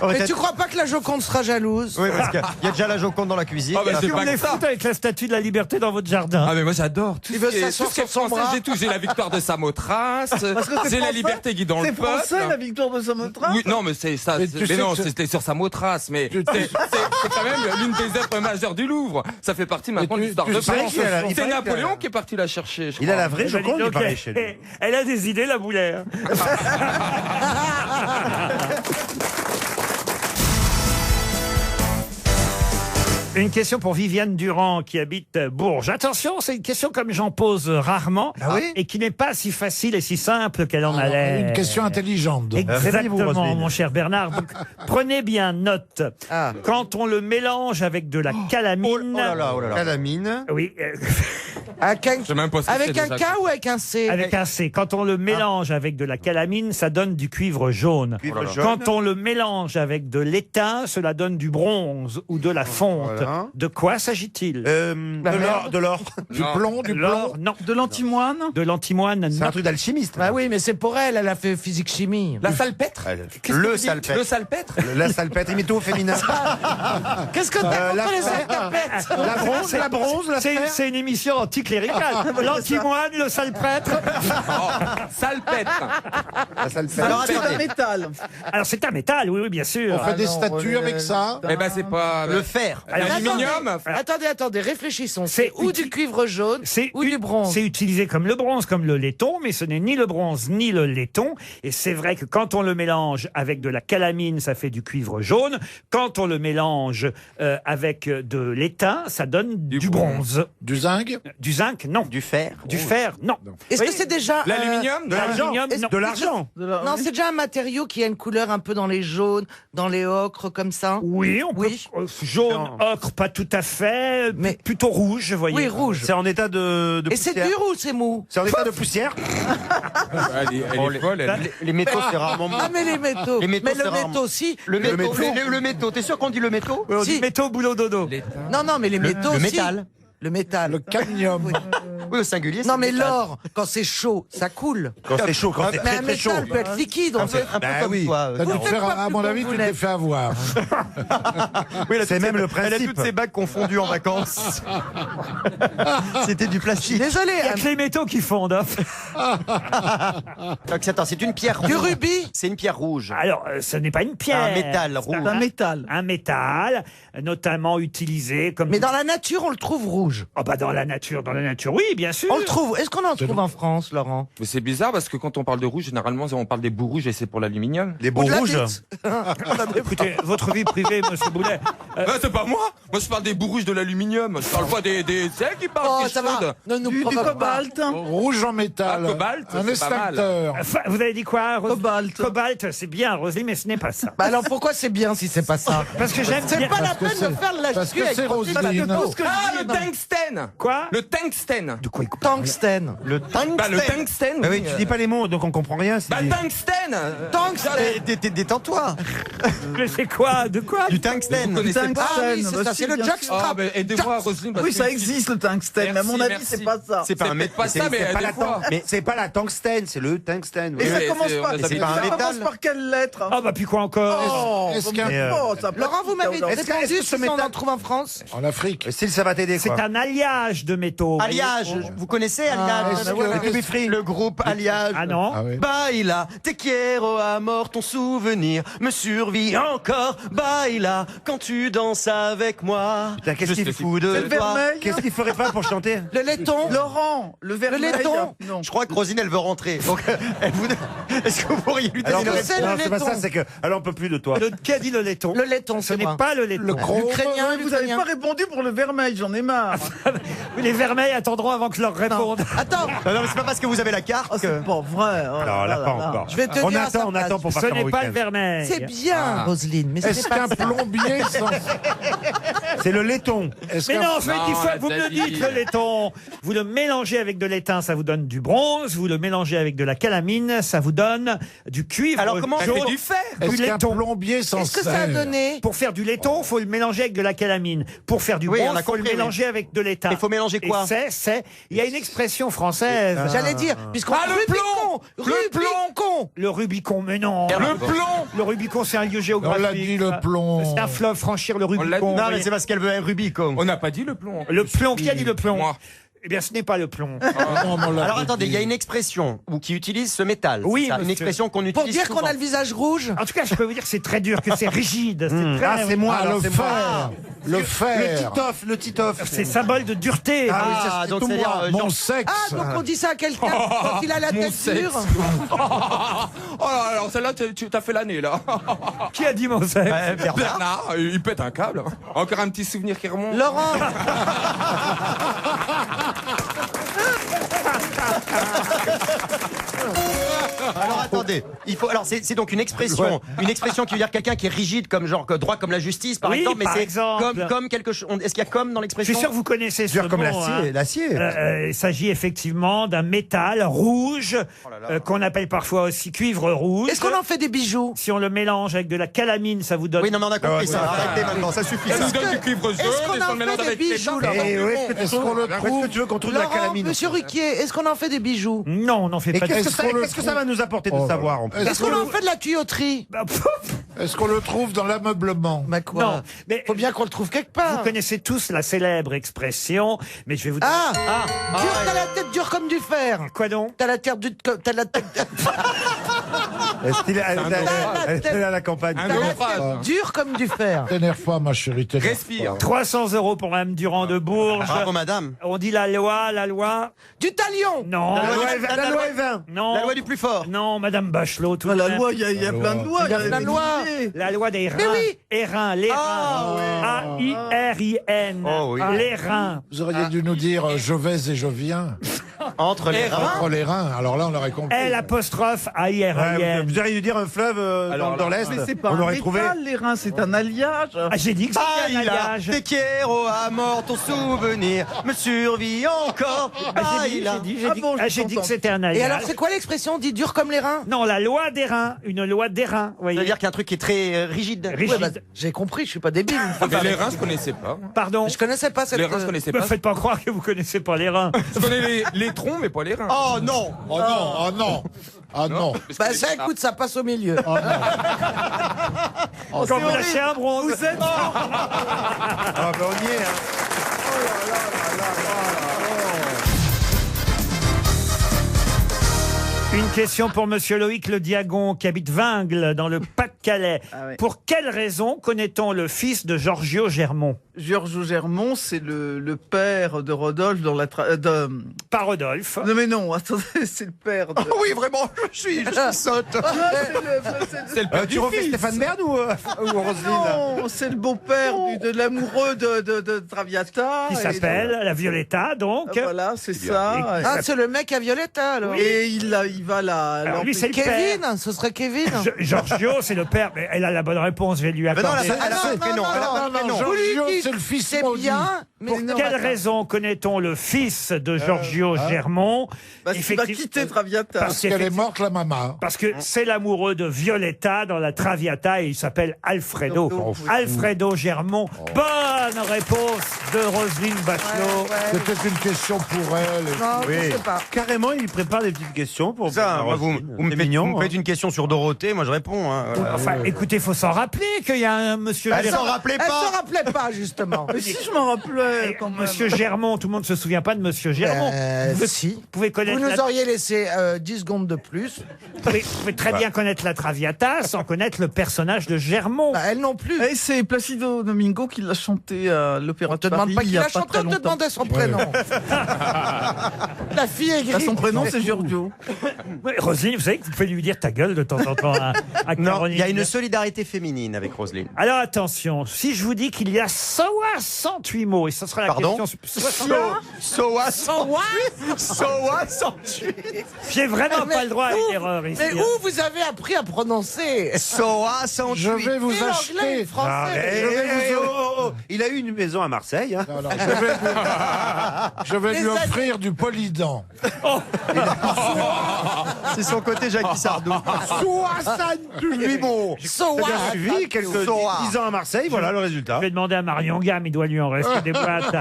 Mais tu crois pas que la Joconde sera jalouse? Oui, parce qu'il y a déjà la Joconde dans la cuisine. Ah, bah, Qu'est-ce c'est que vous pas voulez que ça. foutre avec la statue de la liberté dans votre jardin? Ah mais moi j'adore tout Il ce veut qui est, s'asseoir tout ce qui est sur son français, bras. j'ai tout, j'ai la victoire de Samothrace, Parce que c'est c'est la français. liberté qui dans le C'est peuple. français, la victoire de Samothrace. Oui, non mais c'est ça, Mais c'est- tu mais sais non, que c'était sur Samothrace, mais c'est quand même l'une des œuvres majeures du Louvre. Ça fait partie maintenant de tu- l'histoire tu de sais France. qu'il a- il C'est paraît Napoléon qui est parti la chercher. je Il a crois. la vraie Eh ben, dis Joconde, donc, il paraît chez lui. elle a des idées, la boulère. Une question pour Viviane Durand qui habite Bourges. Attention, c'est une question comme j'en pose rarement et qui n'est pas si facile et si simple qu'elle en a l'air. Une question intelligente. Exactement, mon cher Bernard. Donc, prenez bien note. Ah. Quand on le mélange avec de la calamine. Oh là là, oh là là. Calamine. Oui, Avec un, Je sais même pas ce que avec c'est un déjà. K ou avec un C? avec un C. Quand on le mélange avec de la calamine, ça donne du cuivre jaune. Cuivre jaune. Quand on le mélange avec de l'étain, cela donne du bronze ou de la fonte. Voilà. De quoi s'agit-il? De l'or. Du plomb, du L'or, plomb. non. De l'antimoine. De l'antimoine, C'est non. un truc d'alchimiste. Bah oui, mais c'est pour elle, elle a fait physique-chimie. La salpêtre. Qu'est-ce que Le vous dites salpêtre. Le salpêtre. La salpêtre, imité au féminin. Qu'est-ce que t'as la contre les fer. salpettes? La bronze, la C'est fer. c'est une émission anticléricale. L'antimoine, le salpêtre. Salpêtre. La salpêtre. Alors C'est un attendez, métal. Alors c'est un métal, oui, oui, bien sûr. On fait des statues avec ça. Eh ben c'est pas le fer. l'aluminium. Attendez, réfléchissons. C'est C'est ou du cuivre jaune C'est ou du bronze. C'est utilisé comme le bronze, comme le laiton, mais ce n'est ni le bronze ni le laiton. Et c'est vrai que quand on le mélange avec de la calamine, ça fait du cuivre jaune. Quand on le mélange avec de l'étain, ça donne du bronze. Du zinc. Du zinc, non. Du fer. Du fer, non. Est-ce Oui. que c'est déjà L'aluminium. De l'argent. L'aluminium, non. De l'argent. Non, c'est déjà un matériau qui a une couleur un peu dans les jaunes, dans les ocres, comme ça. Oui, on Oui. peut. Jaune, ocre, pas tout à fait. Mais- plutôt rouge, vous voyez. Oui, rouge. C'est en état de Et c'est poussière. dur ou c'est mou? C'est en état de poussière. Elle est folle. elle. Les métaux, c'est rarement mou. Ah, mais les métaux. Les métaux, mais c'est le rarement. métaux aussi. Le métaux, t'es sûr qu'on dit le métaux? Oui, on dit Si. métaux, boulot, dodo. Non, non, mais les métaux le aussi. métal. Le métal. Le cadmium. Oui, au singulier. Non, c'est mais le métal. l'or, quand c'est chaud, ça coule. Quand c'est chaud, quand c'est Mais très un très chaud. métal peut être liquide. Un En peu, fait. un peu Bah comme oui. toi. T'as dû te faites faire, pas à plus mon comme avis, vous tu t'es l'êtes. fait avoir. Oui, elle a C'est toutes même ses- le Elle a principe. toutes ses bagues confondues en vacances. C'était du plastique. Désolé, Il y a que les métaux qui fondent. hein. Donc, attends, c'est une pierre du rouge. rubis. C'est une pierre rouge. Alors, ce n'est pas une pierre. Un métal rouge. Un métal. Un métal, notamment utilisé comme. Mais dans la nature, on le trouve rouge. Oh bah dans la nature, oui, bien sûr. On le trouve. Est-ce qu'on en trouve en France, Laurent? Mais c'est bizarre parce que quand on parle de rouge, généralement on parle des bouts rouges et c'est pour l'aluminium. Les beaux Ou de la rouges. bite. Écoutez, votre vie privée, monsieur Boulet. C'est pas moi. Moi je parle des bouts rouges de l'aluminium. Je parle pas des c'est elle qui parle Oh, qui ça chaude. va. Ne nous Du provoque pas. cobalt. Rouge en métal. Ah, cobalt, Un c'est pas mal. extincteur. Enfin, vous avez dit quoi, Roselyne? Cobalt. Cobalt, c'est bien, Roselyne, mais ce n'est pas ça. Bah alors pourquoi c'est bien si c'est pas ça? Parce que j'aime C'est bien. pas la que peine de c'est- faire de la parce que avec c'est Roselyne, Roselyne. parce que tout ce que Ah, je le dis, non. tungstène. Quoi? Le tungstène. De quoi Tungstène. Le tungstène. Bah le tungstène. Ah oui, tu dis pas les mots, donc on comprend rien. c'est Bah des- tungstène. Détends-toi. Mais c'est quoi? De quoi? Du tungstène. Vous connaissez Tungstène. pas Ah oui, c'est bah ça, si, c'est le bien jockstrap. Ah, mais aidez-moi, Roselyne. parce Oui, que- ça existe le tungstène, mais à mon Merci, avis, merci. c'est pas ça. C'est pas un peut-être pas métal. ça, mais c'est pas la aidez-moi. mais c'est pas la tungstène, c'est le tungstène. Et oui. ça mais commence c'est- par, on a jamais ça vu. commence par quelle lettre? Ah bah puis quoi encore? Oh, Est-ce faut qu'un- me- oh, ça Laurent, vous m'avez Est-ce que- répondu est-ce que ce si on en métal- trouve en France? En Afrique. Style, ça va t'aider C'est quoi. un alliage de métaux. Alliage. Vous connaissez Alliage? est-ce que- Le groupe Alliage. Ah non? Ah oui. Baila, te quiero amor, ton souvenir me survit encore. Baila, quand tu danses avec moi. Putain, qu'est-ce Juste qu'il le fout de C'est le toi vermeil. Qu'est-ce qu'il ferait pas pour chanter? Le laiton. Laurent, le vermeil. laiton. Non. Je crois que Rosine, elle veut rentrer. Donc, est-ce que vous pourriez lui donner Alors, une que réponse? c'est le non, c'est pas laiton. ça, c'est que. Alors, on peut plus de toi. Qu'a dit le laiton? Le laiton, Ce c'est n'est moi. pas le laiton. Le chrome. L'Ukrainien, Vous n'avez l'Ukrainien. pas répondu pour le vermeil, j'en ai marre. Les vermeils attendront avant que je leur réponde. Attends, Non, mais c'est pas parce que vous avez la carte Oh, que... c'est pas vrai. Oh Non, là là, là pas là. encore. je vais te On dire à sa attend place. pour Ce partir en n'est pas le week-end. vermeil. C'est bien, Roselyne, mais Est-ce c'est pas qu'un ça. plombier sans... C'est le laiton. Est-ce Mais qu'un- non, je Non, dis fois, elle vous t'a me le dit. dites, le laiton. Vous le mélangez avec de l'étain, ça vous donne du bronze. Vous le mélangez avec de la calamine, ça vous donne du cuivre. Alors, comment on jaune. fait du fer. Est-ce du qu'un laiton. plombier sans Qu'est-ce que ça a sel donné? Pour faire du laiton, il faut le mélanger avec de la calamine. Pour faire du Oui, on bronze, a il faut le compris, oui. mélanger avec de l'étain. Il faut mélanger quoi? Et il y a une expression française. J'allais dire, puisqu'on Ah, le plomb. Le Rubicon. Le Rubicon, mais non. Le plomb. Le Rubicon, c'est un lieu géographique. On l'a dit, le plomb. C'est un fleuve, franchir le l'a dit. Rubicon. Non, mais c'est parce qu'elle veut un Rubicon. On n'a pas dit le plomb. Le plomb, qui a dit le plomb? Moi. Eh bien, ce n'est pas le plomb. Non, mais on l'a Alors dit. attendez, il y a une expression qui utilise ce métal. Oui, c'est ça, une monsieur. expression qu'on utilise Pour dire qu'on souvent. a le visage rouge. En tout cas, je peux vous dire que c'est très dur, que c'est rigide. C'est Ah, très... c'est moi, Ah, alors, le c'est moi. fer. Le fer. Le titoff. C'est symbole de dureté. Ah oui, ça, Ah, c'est donc tout c'est-à-dire, moi. Mon sexe. Ah, donc on dit ça à quelqu'un quand il a la Mon tête sexe. dure. Oh là, alors celle-là, tu t'as fait l'année là. Qui a dit mon sexe? Bernard, il pète un câble. Encore un petit souvenir qui remonte. Laurent, Alors attendez, il faut. Alors c'est donc une expression qui veut dire quelqu'un qui est rigide comme genre droit comme la justice par Oui, exemple, mais par c'est exemple. comme quelque chose. Est-ce qu'il y a comme dans Je l'expression? suis sûr que vous connaissez ce Dur comme mot, l'acier. hein. L'acier. Il s'agit effectivement d'un métal rouge qu'on appelle parfois aussi cuivre rouge. est-ce qu'on en fait des bijoux? Si on le mélange avec de la calamine, ça vous donne... Oui, non mais on a compris ça. Arrêtez maintenant, ça suffit. Elle Ça. nous donne du cuivre jaune est-ce qu'on et en on le mélange fait des avec les bijoux, dents. Laurent? Et où est-ce qu'on le où est-ce trouve que tu veux qu'on trouve de la Laurent, calamine? monsieur Ruquier, est-ce qu'on en fait des bijoux? Non, on n'en fait Et pas de... qu'est-ce que ça va nous apporter de Oh là savoir là. en plus? Est-ce qu'on en fait de la tuyauterie? Bah, pff, Est-ce qu'on le trouve dans l'ameublement? Bah quoi? Non, mais Faut bien qu'on le trouve quelque vous part. connaissez tous la célèbre expression, mais je vais vous dire... Ah, dur, t'as la tête dure comme du fer. Quoi donc? T'as la tête dure t'as la tête, Est-ce qu'il est à la campagne? Un t'as la naufrage. tête dure comme du fer. T'énerve pas, ma chérie. t'énerve Respire. pas. 300 € pour Mme Durand de Bourges. Bravo madame. On dit la loi... Du talion. Non. La loi Evin, la loi Evin. Non. La loi du plus fort. Non, Madame Bachelot, tout Ah, de la même. loi, il y a plein de lois. Il y a plein de lois. La loi des reins. Mais oui. Les reins, les reins. A-I-R-I-N. Oh oui. Les reins. Vous auriez dû nous dire je vais et je viens. Entre les reins. Entre les reins. Alors là, on aurait compris. L apostrophe A-I-R-I-N. Vous auriez dû dire un fleuve dans l'Est. Mais c'est pas On un l'aurait trouvé. métal, les reins, c'est un alliage. Ah, j'ai dit que Ah, c'était un il a alliage. te quiero à mort, ton souvenir me survit encore. Ah, il a. j'ai dit que c'était un Et alliage. alors, c'est quoi l'expression? Dit dur comme les reins? Non, la loi des reins. Une loi des reins. Vous Ça veut voyez. dire qu'il y a un truc qui est très rigide. Rigide. Ouais, bah, j'ai compris, je suis pas débile. Mais les reins, je connaissais pas. Pardon. Je connaissais pas cette. Les reins, je connaissais Ne me pas. faites pas croire que vous connaissez pas les reins. Je connais les troncs, mais pas les reins. Oh non. Oh non, oh non. Ah non. Bah ça, écoute, ça passe au milieu. Quand vous lâchez un bronze. Vous êtes. Ah, ben on y est. Une question pour Monsieur Loïc Le Diagon, qui habite Vingles, dans le Pas-de-Calais. Ah ouais. Pour quelle raison connaît-on le fils de Giorgio Germont? Giorgio Germont, c'est le père de Rodolphe dans la... Pas Rodolphe. Non mais non, attendez, c'est le père de... Oui, vraiment, je suis sotte. C'est le père du Tu refais fils. Stéphane Bern ou Roselyne? Non, c'est le beau-père de l'amoureux de Traviata. Qui Et- s'appelle la Violetta, donc. Voilà, c'est ça. Ah, c'est le mec à Violetta, alors. Et il va la... Alors lui, c'est le Kevin, père. ce serait Kevin. Giorgio, c'est le père. Mais elle a la bonne réponse, je vais lui Mais non, accorder. elle a pas le prénom. Elle a pas le prénom. Giorgio, c'est le fils C'est maudit. bien, mais Pour non, quelle attends. raison connaît-on le fils de Giorgio Germont? Parce qu'il va quitter Traviata. Parce Parce qu'elle est qu'effectivement- morte, la maman. Parce que c'est l'amoureux de Violetta dans la Traviata et il s'appelle Alfredo. Oh, oui. Alfredo Germont. Bonne réponse de Roselyne Bachelot. C'était une question pour elle. Non, je sais pas. Carrément, il prépare des petites questions pour. Ça, moi, vous me C'est faites, mignon. vous me faites une question sur Dorothée, moi je réponds. Hein. Enfin, écoutez, faut s'en rappeler qu'il y a un monsieur Elle s'en Germont. rappelait Elle pas. se rappelait pas, justement. Mais si je m'en rappelais quand même. Monsieur Germont, tout le monde ne se souvient pas de Monsieur Germont. Vous Si. pouvez Vous connaître nous la- auriez laissé 10 secondes de plus. vous pouvez très bien connaître la Traviata sans connaître le personnage de Germont. Bah, elle non plus. Et c'est Placido Domingo qui l'a chanté à l'Opéra On de te demande Paris pas il qui y a l'a pas chanté, très on te longtemps. demandait son prénom. La fille est Là, grise. son prénom c'est Giorgio. Oui, Roselyne, vous savez que vous pouvez lui dire ta gueule de temps en temps à Non, Caroline. il y a une solidarité féminine avec Roselyne. Alors attention, si je vous dis qu'il y a 68 mots, et ce sera la Pardon question... 68. J'ai vraiment Mais pas le droit à une erreur ici. Mais où vous avez appris à prononcer 68. Je vais vous Et l'anglais, acheter. le français. Il a eu une maison à Marseille. Hein. Non, je vais lui offrir du polydent. C'est son côté Jackie Sardou. 68 mots. So T'as bien what? suivi quelques 10 ans à Marseille, voilà le résultat. Je vais demander à Marion Gamme, il doit lui en rester des boîtes.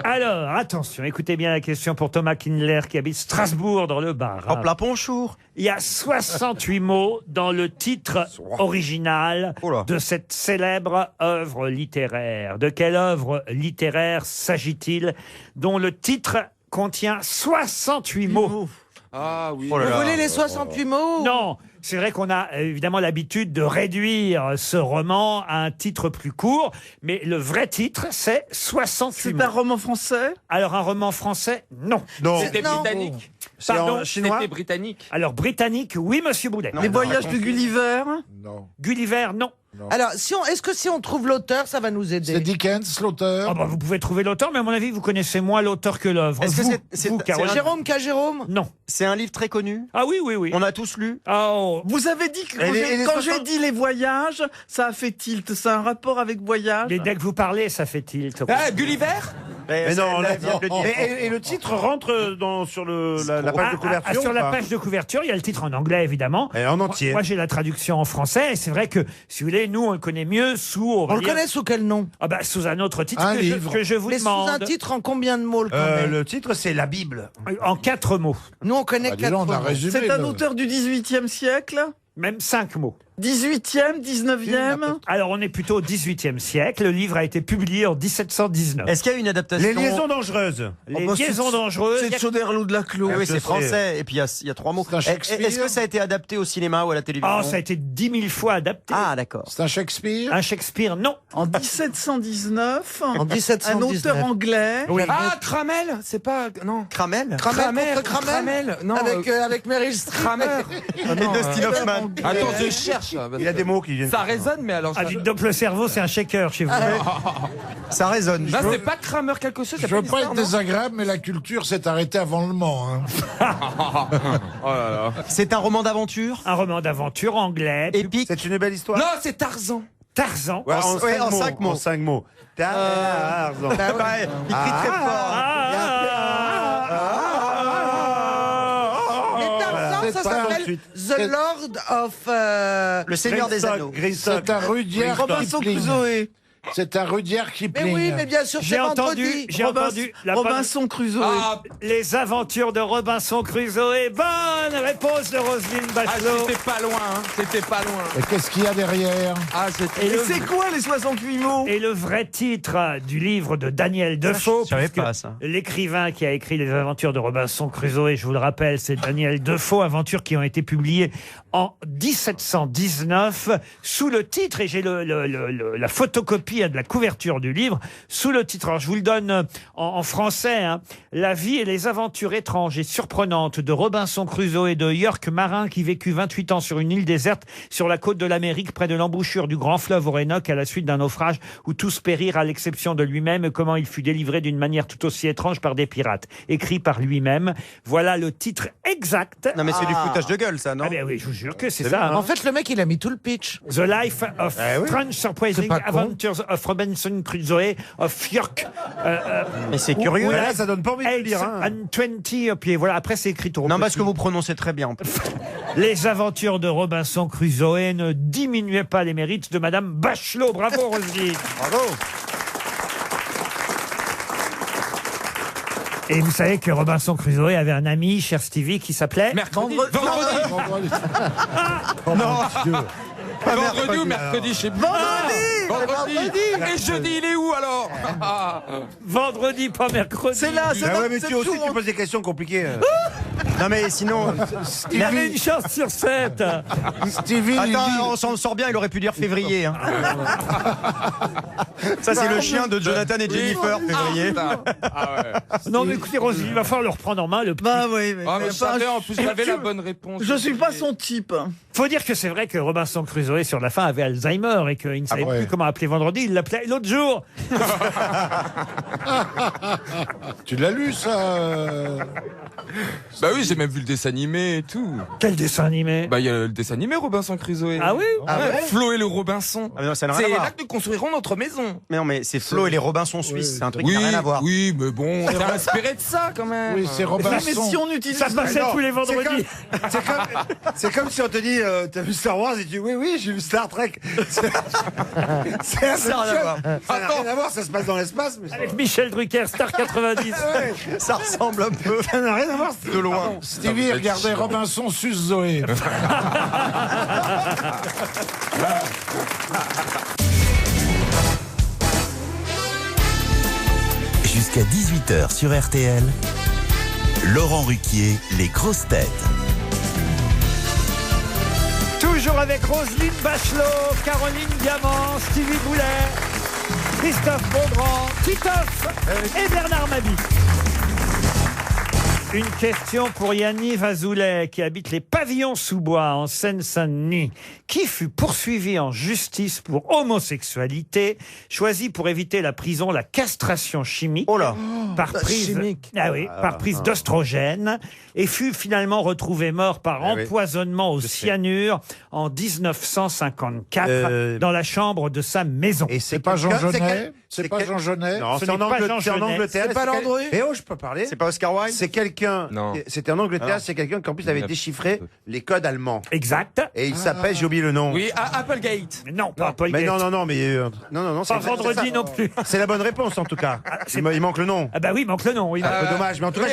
Alors, attention, écoutez bien la question pour Thomas Kindler qui habite Strasbourg dans le Var. En plat ponchour. Il y a 68 mots dans le titre original Oula. de cette célèbre œuvre littéraire. De quelle œuvre littéraire s'agit-il dont le titre contient 68 mots? Ah oui. Oh là Vous là. voulez les 68 mots? Non, c'est vrai qu'on a évidemment l'habitude de réduire ce roman à un titre plus court, mais le vrai titre, c'est 68 C'est mots. un roman français? Alors un roman français, non. Non. C'était Non. britannique. Pardon, chinois. C'était britannique. Alors britannique, oui, monsieur Boulet. Les voyages de Gulliver? Non. Gulliver, non. Alors, est-ce que si on trouve l'auteur, ça va nous aider? C'est Dickens, l'auteur. Ah bah, vous pouvez trouver l'auteur, mais à mon avis, vous connaissez moins l'auteur que l'œuvre. Est-ce que Vous, c'est vous, Caroline. Jérôme K. Jérôme? Non. C'est un livre très connu. Ah oui, oui, oui. On a tous lu. Oh. Vous avez dit que Et les quand j'ai 60 dit les voyages, ça a fait tilt. C'est un rapport avec voyage? Mais dès que vous parlez, ça fait tilt. Ah, Gulliver? Mais non, là, là, vient de le dire. et le titre rentre sur la page de couverture sur ou la pas page de couverture, il y a le titre en anglais, évidemment. Et en entier. Moi, j'ai la traduction en français, et c'est vrai que, si vous voulez, nous, on le connaît mieux sous... On le connaît sous quel nom? Ah bah, sous un autre titre Un que livre. que je vous Mais sous demande. un titre en combien de mots le connaît? Le titre, c'est la Bible. En 4 mots. Nous, on connaît Ah, dis 4 donc, on a mots. résumé. C'est un le- auteur du 18e siècle? Même 5 mots. 18e, 19e? Alors, on est plutôt au 18e siècle. Le livre a été publié en 1719. Est-ce qu'il y a une adaptation? Les liaisons dangereuses. Les bah, liaisons dangereuses. C'est de Choderlos de la Clos. Ah oui, Je c'est sais. français. Et puis il y a 3 mots. C'est un Shakespeare. Est-ce que ça a été adapté au cinéma ou à la télévision? Oh, ça a été 10 000 fois adapté. Ah, d'accord. C'est un Shakespeare. Un Shakespeare, non. En 1719, En un 1719. auteur anglais. Ah, Cramel? C'est pas. Non. Cramel. Cramel contre Cramel? Non. Avec Meryl Streep. Cramel. Ah, non, Dustin Hoffman. Attends, je cherche. Il y a des mots qui viennent. Ça résonne, mais alors. Ah, dites donc, le cerveau, c'est un shaker chez vous. Ça résonne. Non, c'est pas Kramer quelque chose. Je veux pas être désagréable, mais la culture s'est arrêtée avant le Mans. Hein. Oh là là. C'est un roman d'aventure. Un roman d'aventure anglais. Épique. C'est une belle histoire. Non, c'est Tarzan. Tarzan. Ouais, Ouais, en 5 mots. En 5 mots. Tarzan. Il crie très fort. Mais Tarzan, Voilà. ça C'est s'appelle ensuite. The Lord of... Le Seigneur des Anneaux. C'est un Rudyard Robinson Kipling. Crusoe. C'est un Rudyard Mais Kipling. oui, mais bien sûr, J'ai c'est entendu, vendredi. j'ai entendu la bonne- Robinson Crusoe. Ah, les aventures de Robinson Crusoe. Bonne réponse de Roselyne ah, Bachelot. c'était pas loin. Hein. C'était pas loin. Et qu'est-ce qu'il y a derrière? Ah, c'était. Et Et le, c'est quoi les 68 mots? et le vrai titre du livre de Daniel Defoe, je savais puisque pas ça. l'écrivain qui a écrit les aventures de Robinson Crusoe, je vous le rappelle, c'est Daniel Defoe, aventures qui ont été publiées en 1719 sous le titre, et j'ai la photocopie de la couverture du livre, sous le titre, alors je vous le donne en français, hein. La vie et les aventures étranges et surprenantes de Robinson Crusoe et de York, marin qui vécut 28 ans sur une île déserte sur la côte de l'Amérique près de l'embouchure du grand fleuve Orénoque à la suite d'un naufrage où tous périrent à l'exception de lui-même, et comment il fut délivré d'une manière tout aussi étrange par des pirates. Écrit par lui-même. Voilà le titre exact. Non, mais c'est du foutage de gueule, ça, non? Ah ben oui, je vous jure que c'est ça. hein. En fait, le mec, il a mis tout le pitch. The Life of Strange Surprising C'est pas con. Adventures of Robinson Crusoe of York. Mais c'est curieux. Ouais, là, ça donne pas envie de le lire. Hein. And 20, puis voilà, après c'est écrit au Non, petit. parce que vous prononcez très bien. En plus. Les aventures de Robinson Crusoe ne diminuaient pas les mérites de Madame Bachelot. Bravo, Roselyne. Bravo. Et vous savez que Robinson Crusoe avait un ami, cher Stevie, qui s'appelait... Mercredi. Vendredi. Vendredi. Non. Vendredi ou mercredi, je sais plus. Vendredi. Et jeudi, il est où alors? Vendredi, pas mercredi. C'est là, c'est Ah là, ouais, mais c'est tu aussi, tout, tu hein. poses des questions compliquées. Non mais sinon... Il avait une chance sur 7. Stevie, Attends, on s'en sort bien, il aurait pu dire février. Hein. Ça, c'est le chien de Jonathan et Jennifer, février. Non, mais écoutez, Roselyne, il va falloir le reprendre en main. Le petit. Bah oui, mais Ah, mais je savais, en plus, j'avais la bonne réponse. je suis pas son type. Faut dire que c'est vrai que Robinson Crusoe, sur la fin, avait Alzheimer et qu'il ne savait ouais. plus comment appeler vendredi. Il l'appelait l'autre jour. tu l'as lu, ça Bah oui, j'ai même vu le dessin animé et tout. Quel dessin animé? Bah il y a le dessin animé Robinson Crusoe. Ah oui? Flo et le Robinson. Ah, mais non, ça n'a rien C'est à voir. là que nous construirons notre maison. Mais non, mais c'est Flo et les Robinson suisses, c'est un truc qui Oui, n'a rien à voir. oui, mais bon, t'es inspiré de ça quand même. Oui, c'est Mais Robinson. si on utilise Ça passait tous les vendredis. C'est comme si on te dit, t'as vu Star Wars et tu dis oui, j'ai vu Star Trek. C'est un Ça n'a rien à voir. Ça n'a rien à voir, ça se passe dans l'espace. Mais Avec Michel Drucker, Star 90. Ça ressemble un peu. ça n'a rien à voir. De loin. Stevie regardait Robinson sus Zoé. Jusqu'à 18h sur RTL, Laurent Ruquier, les grosses têtes. Toujours avec Roselyne Bachelot, Caroline Diamant, Stevie Boulet, Christophe Beaugrand, Titoff et Bernard Mabie. Une question pour Yanni Vazoulet, qui habite les Pavillons-sous-Bois en Seine-Saint-Denis, qui fut poursuivi en justice pour homosexualité, choisi pour éviter la prison la castration chimique par prise, par prise d'oestrogène, et fut finalement retrouvé mort par empoisonnement au cyanure en 1954 dans la chambre de sa maison. Et c'est pas Jean Genet? C'est pas Jean Genet? Non, Ce c'est en n'est pas Jean Angleterre. C'est pas Landru? Eh oh, je peux parler. C'est pas Oscar Wilde? C'est quelqu'un. Non. C'était en Angleterre. Ah. C'est quelqu'un qui en plus avait déchiffré les codes allemands. Exact. Et il s'appelle, j'ai oublié le nom. Oui, à Applegate. Mais non, pas Paul Mais Gates. non, Pas vendredi non plus. C'est la bonne réponse en tout cas. Il manque le nom. Ah bah oui, il manque le nom. Oui. Un peu dommage, mais en tout cas,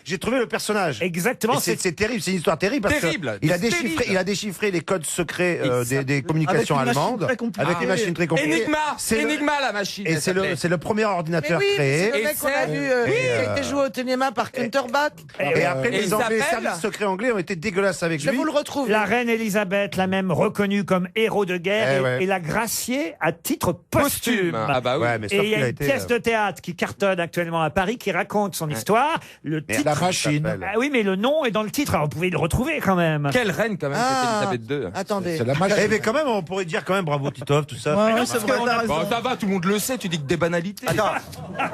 j'ai trouvé le personnage. Exactement. Et c'est terrible, c'est une histoire terrible parce Terrible, que il a stérile. déchiffré les codes secrets des communications Avec une machine allemandes très compliquée. avec une machine très compliquée. Enigma, C'est le- Enigma la machine. Et elle s'appelait. c'est le premier ordinateur Mais oui, créé. c'est le mec qu'on a vu, qui a été joué au cinéma par Kunterbach. Et après, Et les il Anglais, les s'appelle services secrets anglais ont été dégueulasses avec Je vais lui. vous le retrouver. La reine Elisabeth l'a même reconnu comme héros de guerre Eh ouais. et l'a gracié à titre posthume. Ah bah oui. Ouais, mais Et il y a une pièce de théâtre qui cartonne actuellement à Paris qui raconte son histoire. Le titre. La machine. Ah oui, mais le nom est dans le titre. Alors vous pouvez le retrouver quand même. Quelle reine quand même, Ah. c'était Elisabeth II. Attendez. C'est la machine. Eh mais quand même, on pourrait dire quand même bravo Titov, tout ça. Ouais, c'est vrai, t'as raison. Bon, ça va, tout le monde le sait, tu dis que des banalités. Attends,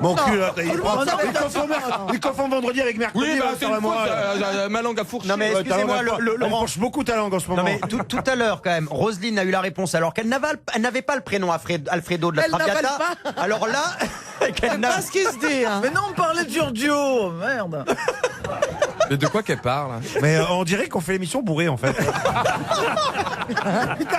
Mon cul, là, Il il confond vendredi avec mercredi. Oui, bah là, c'est sur une moi. faute, ma langue a fourché. non mais excusez-moi, Elle penche beaucoup ta langue en ce moment. Non mais tout à l'heure quand même, Roselyne a eu la réponse alors qu'elle n'avait pas le prénom Alfredo de la Elle n'avale Traviata. pas. Alors là, qu'elle C'est n'a- pas ce qui se dit. Hein. Mais non, on parlait de Giorgio. Merde. Mais de quoi qu'elle parle? Mais on dirait qu'on fait l'émission bourré en fait. Putain,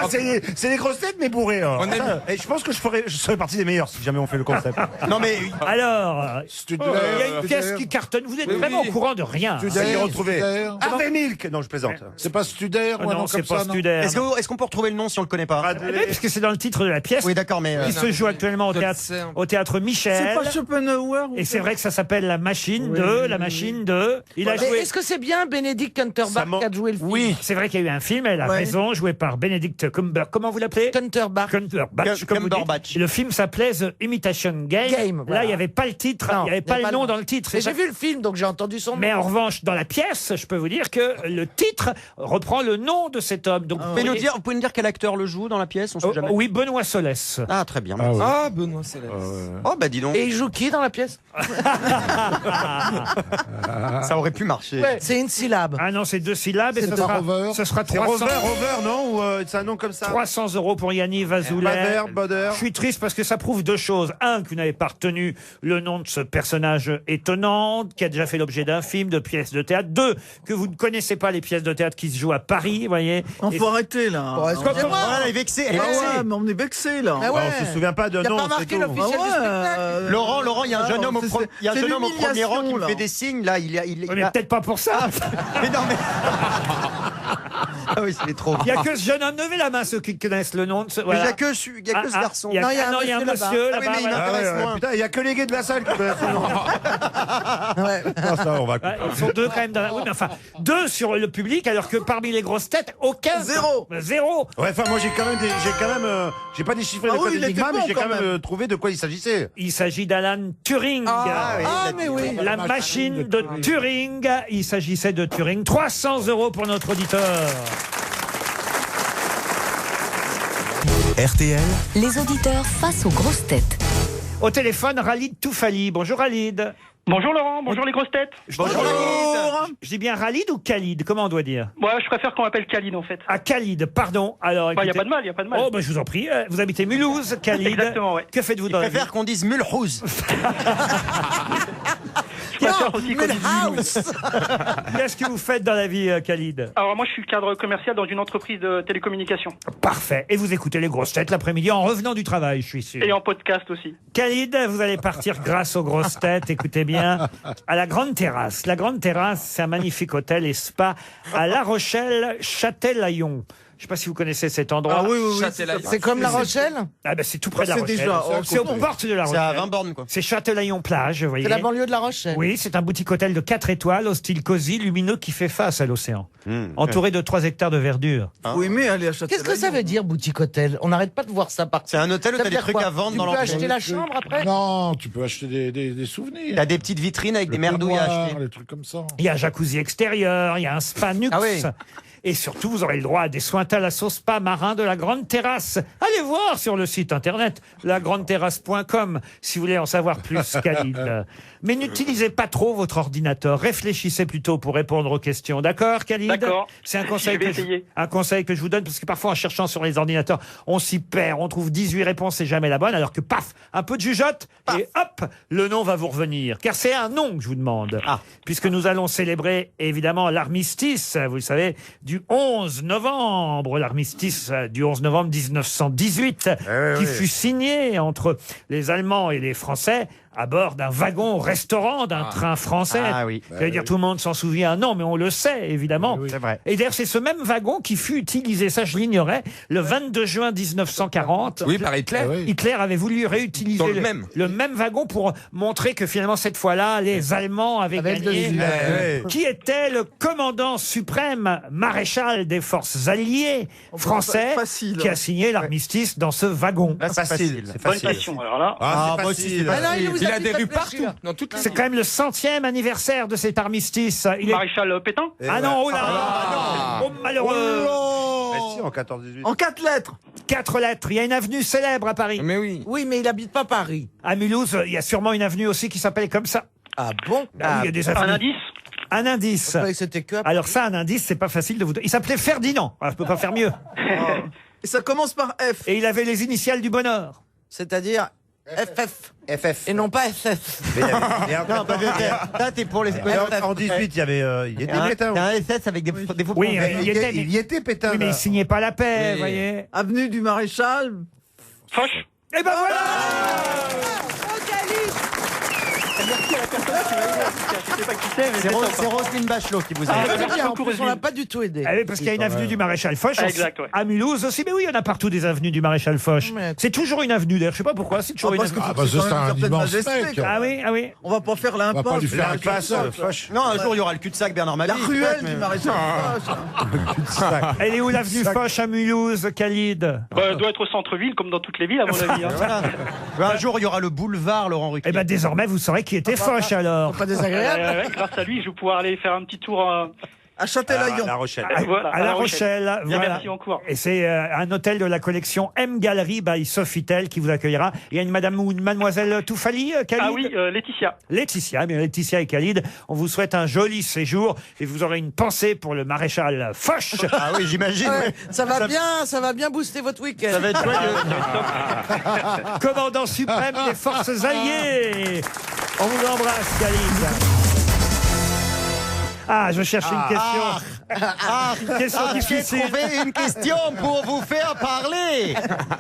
c'est les grosses têtes mais bourrés. On aime- Et je pense que je serais partie des meilleurs si jamais on fait le concept. Non mais Alors, Studer, il y a une pièce qui cartonne. Vous êtes Oui, vraiment oui. au courant de rien. Ça y est Studer, retrouvé. Studer. Ave Milk. Non, je plaisante. C'est pas Studer ou un Non, nom c'est comme pas ça, non Studer. est-ce qu'on peut retrouver le nom si on le connaît pas? Eh bien, puisque c'est dans le titre de la pièce. Oui d'accord mais qui se joue actuellement au théâtre, C'est Michel. pas Schopenhauer. ou Et c'est vrai que ça s'appelle La Machine de, La Machine de. Il a Mais joué. est-ce que c'est bien Benedict Cumberbatch qui a joué le film? Oui, c'est vrai qu'il y a eu un film, elle a Ouais. raison, joué par Benedict Cumberbatch. Comment vous l'appelez? Cumberbatch. Cumberbatch, comme vous dites. Cumberbatch. Et le film s'appelait The Imitation Game. Game, voilà. Là, il n'y avait pas le titre, Non, il n'y avait pas il y a le nom dans le titre. Mais c'est j'ai ça. vu le film, donc j'ai entendu son nom. Mais en revanche, dans la pièce, je peux vous dire que le titre reprend le nom de cet homme. Donc, vous pouvez nous dire quel acteur le joue dans la pièce? On sait Oh, jamais. oui, Benoît Solès. Ah très bien. Ah ouais. Ah, Benoît Céleste. Oh bah dis donc, Et il joue qui dans la pièce? ça aurait pu marcher. C'est une syllabe. Ah non, c'est 2 syllabes et C'est ce pas sera, Rover. ce sera C'est 300, Rover, non? Ou c'est un nom comme ça? 300 € pour Yannick Vazoulet. Bader. Je suis triste parce que ça prouve 2 choses. Un, que vous n'avez pas retenu le nom de ce personnage étonnant, qui a déjà fait l'objet d'un film, de pièces de théâtre. 2, que vous ne connaissez pas les pièces de théâtre qui se jouent à Paris, vous voyez. On Et- faut arrêter là. Bon, excusez-moi. Voilà, elle est vexée, elle est Ah vexée. ouais, mais on est vexé là. Ah ouais. On se souvient pas de Il y a nom, pas c'est marqué tout. l'officiel du spectacle. Laurent, il y a un jeune homme au c'est- il y a un c'est jeune homme au premier rang qui me l'humiliation, fait là. des signes là, il Oui, mais peut-être pas pour ça. Mais non mais Ah oui, c'est trop. Il n'y a que ce jeune homme. Levez la main ceux qui connaissent le nom de ce. Mais il n'y a que ce garçon. Il y a un monsieur Ah oui, là-bas. mais il voilà. m'intéresse moins. Putain, il n'y a que les gays de la salle qui connaissent son nom. Ah, ça, on va Ouais, ils sont deux quand même dans la... Oui, mais enfin, deux sur le public, alors que parmi les grosses têtes, aucun. Zéro. Zéro. Ouais, enfin, moi, j'ai pas déchiffré Ah le oui, code il était d'énigma, mais bon, j'ai quand quand même même. trouvé de quoi il s'agissait. Il s'agit d'Alan Turing. mais oui. La machine de Turing. Il s'agissait de Turing. 300 € pour notre auditeur. RTL, Les auditeurs face aux grosses têtes. Au téléphone, Ralid Toufali. Bonjour Ralid. Bonjour Laurent, bonjour les grosses têtes. Bonjour Ralid. Je dis bien Ralid ou Khalid? Comment on doit dire? Moi, je préfère qu'on m'appelle Khalid en fait. Ah, Khalid, pardon. Alors, Il n'y a écoutez- pas de mal, il n'y a pas de mal. Oh, je vous en prie. Vous habitez Mulhouse, Khalid. Exactement, ouais. Que faites-vous Je dans la vie? préfère qu'on dise Mulhouse. Je préfère aussi qu'on dise Mulhouse. Qu'est-ce que vous faites dans la vie, Khalid? Alors moi, je suis cadre commercial dans une entreprise de télécommunications. Parfait. Et vous écoutez les grosses têtes l'après-midi en revenant du travail, je suis sûr. Et en podcast aussi. Khalid, vous allez partir grâce aux grosses têtes, écoutez bien, à la Grande Terrasse. La Grande Terrasse, c'est un magnifique hôtel et spa à La Rochelle, Châtelaillon. Je ne sais pas si vous connaissez cet endroit. Ah oui, oui, oui. Châtelaillon. C'est comme La Rochelle. Ah ben c'est tout près de La C'est Rochelle. déjà, C'est aux portes de La C'est à Rochelle. 20 bornes, quoi. C'est Châtelaillon plage, vous voyez. C'est la banlieue de La Rochelle. Oui, c'est un boutique hôtel de 4 étoiles au style cosy, lumineux, qui fait face à l'océan. Entouré de 3 hectares de verdure. Vous aimez aller à Châtelaillon? Qu'est-ce que ça veut dire, boutique hôtel? On n'arrête pas de voir ça partout. C'est un hôtel où Ça t'as veut des dire trucs quoi? à vendre dans Tu peux l'entrée. acheter la chambre après? Non, tu peux acheter des souvenirs. T'as des petites vitrines avec des Le merdouilles à peignoir, acheter. des trucs comme ça. Il y a un jacuzzi extérieur, il y a un spa Nux. Ah oui. Et surtout, vous aurez le droit à des soins Thalasso Spa marin de la Grande Terrasse. Allez voir sur le site internet lagrandeterrasse.com si vous voulez en savoir plus, Khalid. Mais n'utilisez pas trop votre ordinateur. Réfléchissez plutôt pour répondre aux questions. D'accord, Khalid? D'accord. C'est un Je conseil, vais essayer. un conseil que je vous donne parce que parfois en cherchant sur les ordinateurs, on s'y perd. On trouve 18 réponses et jamais la bonne. Alors que paf, un peu de jugeote et hop, le nom va vous revenir. Car c'est un nom que je vous demande. Puisque nous allons célébrer évidemment l'armistice, vous le savez, du 11 novembre. L'armistice du 11 novembre 1918 qui fut signé entre les Allemands et les Français à bord d'un wagon-restaurant d'un train français. Ah oui. Ça veut dire tout le monde s'en souvient. Non, mais on le sait, évidemment. C'est vrai. Et d'ailleurs, c'est ce même wagon qui fut utilisé, ça je l'ignorais, le 22 juin 1940. Oui, par Hitler. Ah oui. Hitler avait voulu réutiliser Dans le même. wagon pour montrer que finalement, cette fois-là, les Allemands avaient Avec gagné. de Qui était le commandant suprême, maréchal des forces alliées français, facile. qui a signé l'armistice dans ce wagon. Là, c'est facile. C'est Bonne facile. question. Alors là, Ah, c'est bah, si, facile. c'est Ah non, il vous Il a a dit des de rues réfléchir. partout, dans toute la C'est quand même le 100e anniversaire de cet armistice. Il est... Maréchal Pétain. Ah non, oh là là, oh, malheureux. Mais si, en 14-18. En 4 lettres. 4 lettres. Il y a une avenue célèbre à Paris. Mais oui. Oui, mais il habite pas Paris. À Mulhouse, il y a sûrement une avenue aussi qui s'appelle comme ça. Ah bon? Ah oui, il y a des Un avenues. indice. Un indice. Je croyais que c'était que à Alors ça, un indice, c'est pas facile de vous donner. Il s'appelait Ferdinand. Alors, je peux pas faire mieux. Et ça commence par F. Et il avait les initiales du bonheur. C'est-à-dire FF. FF. Et non pas FF. Non, pas de ça, t'es pour les. En 18, il y avait. Il était Pétain. T'as un SS avec des faux Oui, points. il y était, Il y était Pétain. oui, mais il là. signait pas la paix, Oui. vous voyez. Avenue du Maréchal. Foch. Et ben voilà. Merci à la personne qui m'a aidé. Je sais pas qui c'est, mais C'est c'est Roselyne Bachelot qui vous a Ah, aidé. merci En beaucoup, plus, on l'a Roselyne. pas du tout aidé. Ah oui, parce qu'il y a une avenue du Maréchal Foch. Ah, exact, ouais. À Mulhouse aussi. Mais oui, il y en a partout des avenues du Maréchal Foch. Mais- C'est toujours une avenue, d'ailleurs. Je sais pas pourquoi. C'est toujours une parce avenue. que Ah, bah, c'est quand c'est même un une certaine immense majesté, mec. quand même. Ah oui, ah oui. On va pas faire On va pas l'impasse. lui faire un La classe, classe. Foch. Non, un jour, il y aura le cul-de-sac Bernard La Mabille. ruelle peut-être, du mais- Maréchal Foch. Elle est où l'avenue Foch à Mulhouse, Khalid? Bah, elle doit être au centre-ville, comme dans toutes les villes, à mon avis. hein. Voilà. Un jour, il y aura le boulevard Laurent Ruquier. Eh ben désormais, vous saurez qui était Foch alors. Pas désagréable. Ouais, grâce à lui, je vais pouvoir aller faire un petit tour À Châtelaillon. La Rochelle. voilà, À La Rochelle, Bien, voilà. merci encore. Et c'est un hôtel de la collection M Gallery by Sofitel qui vous accueillera. Il y a une madame ou une mademoiselle Toufali, Khalid? Ah oui, Laetitia. Laetitia, mais Laetitia et Khalid, on vous souhaite un joli séjour et vous aurez une pensée pour le maréchal Foch. Ah oui, j'imagine. Ouais, ouais. ça va bien booster votre week-end. Ça va être joyeux. Commandant suprême des forces alliées. On vous embrasse, Khalid. Ah, je cherche une question. Question J'ai difficile. trouvé une question pour vous faire parler.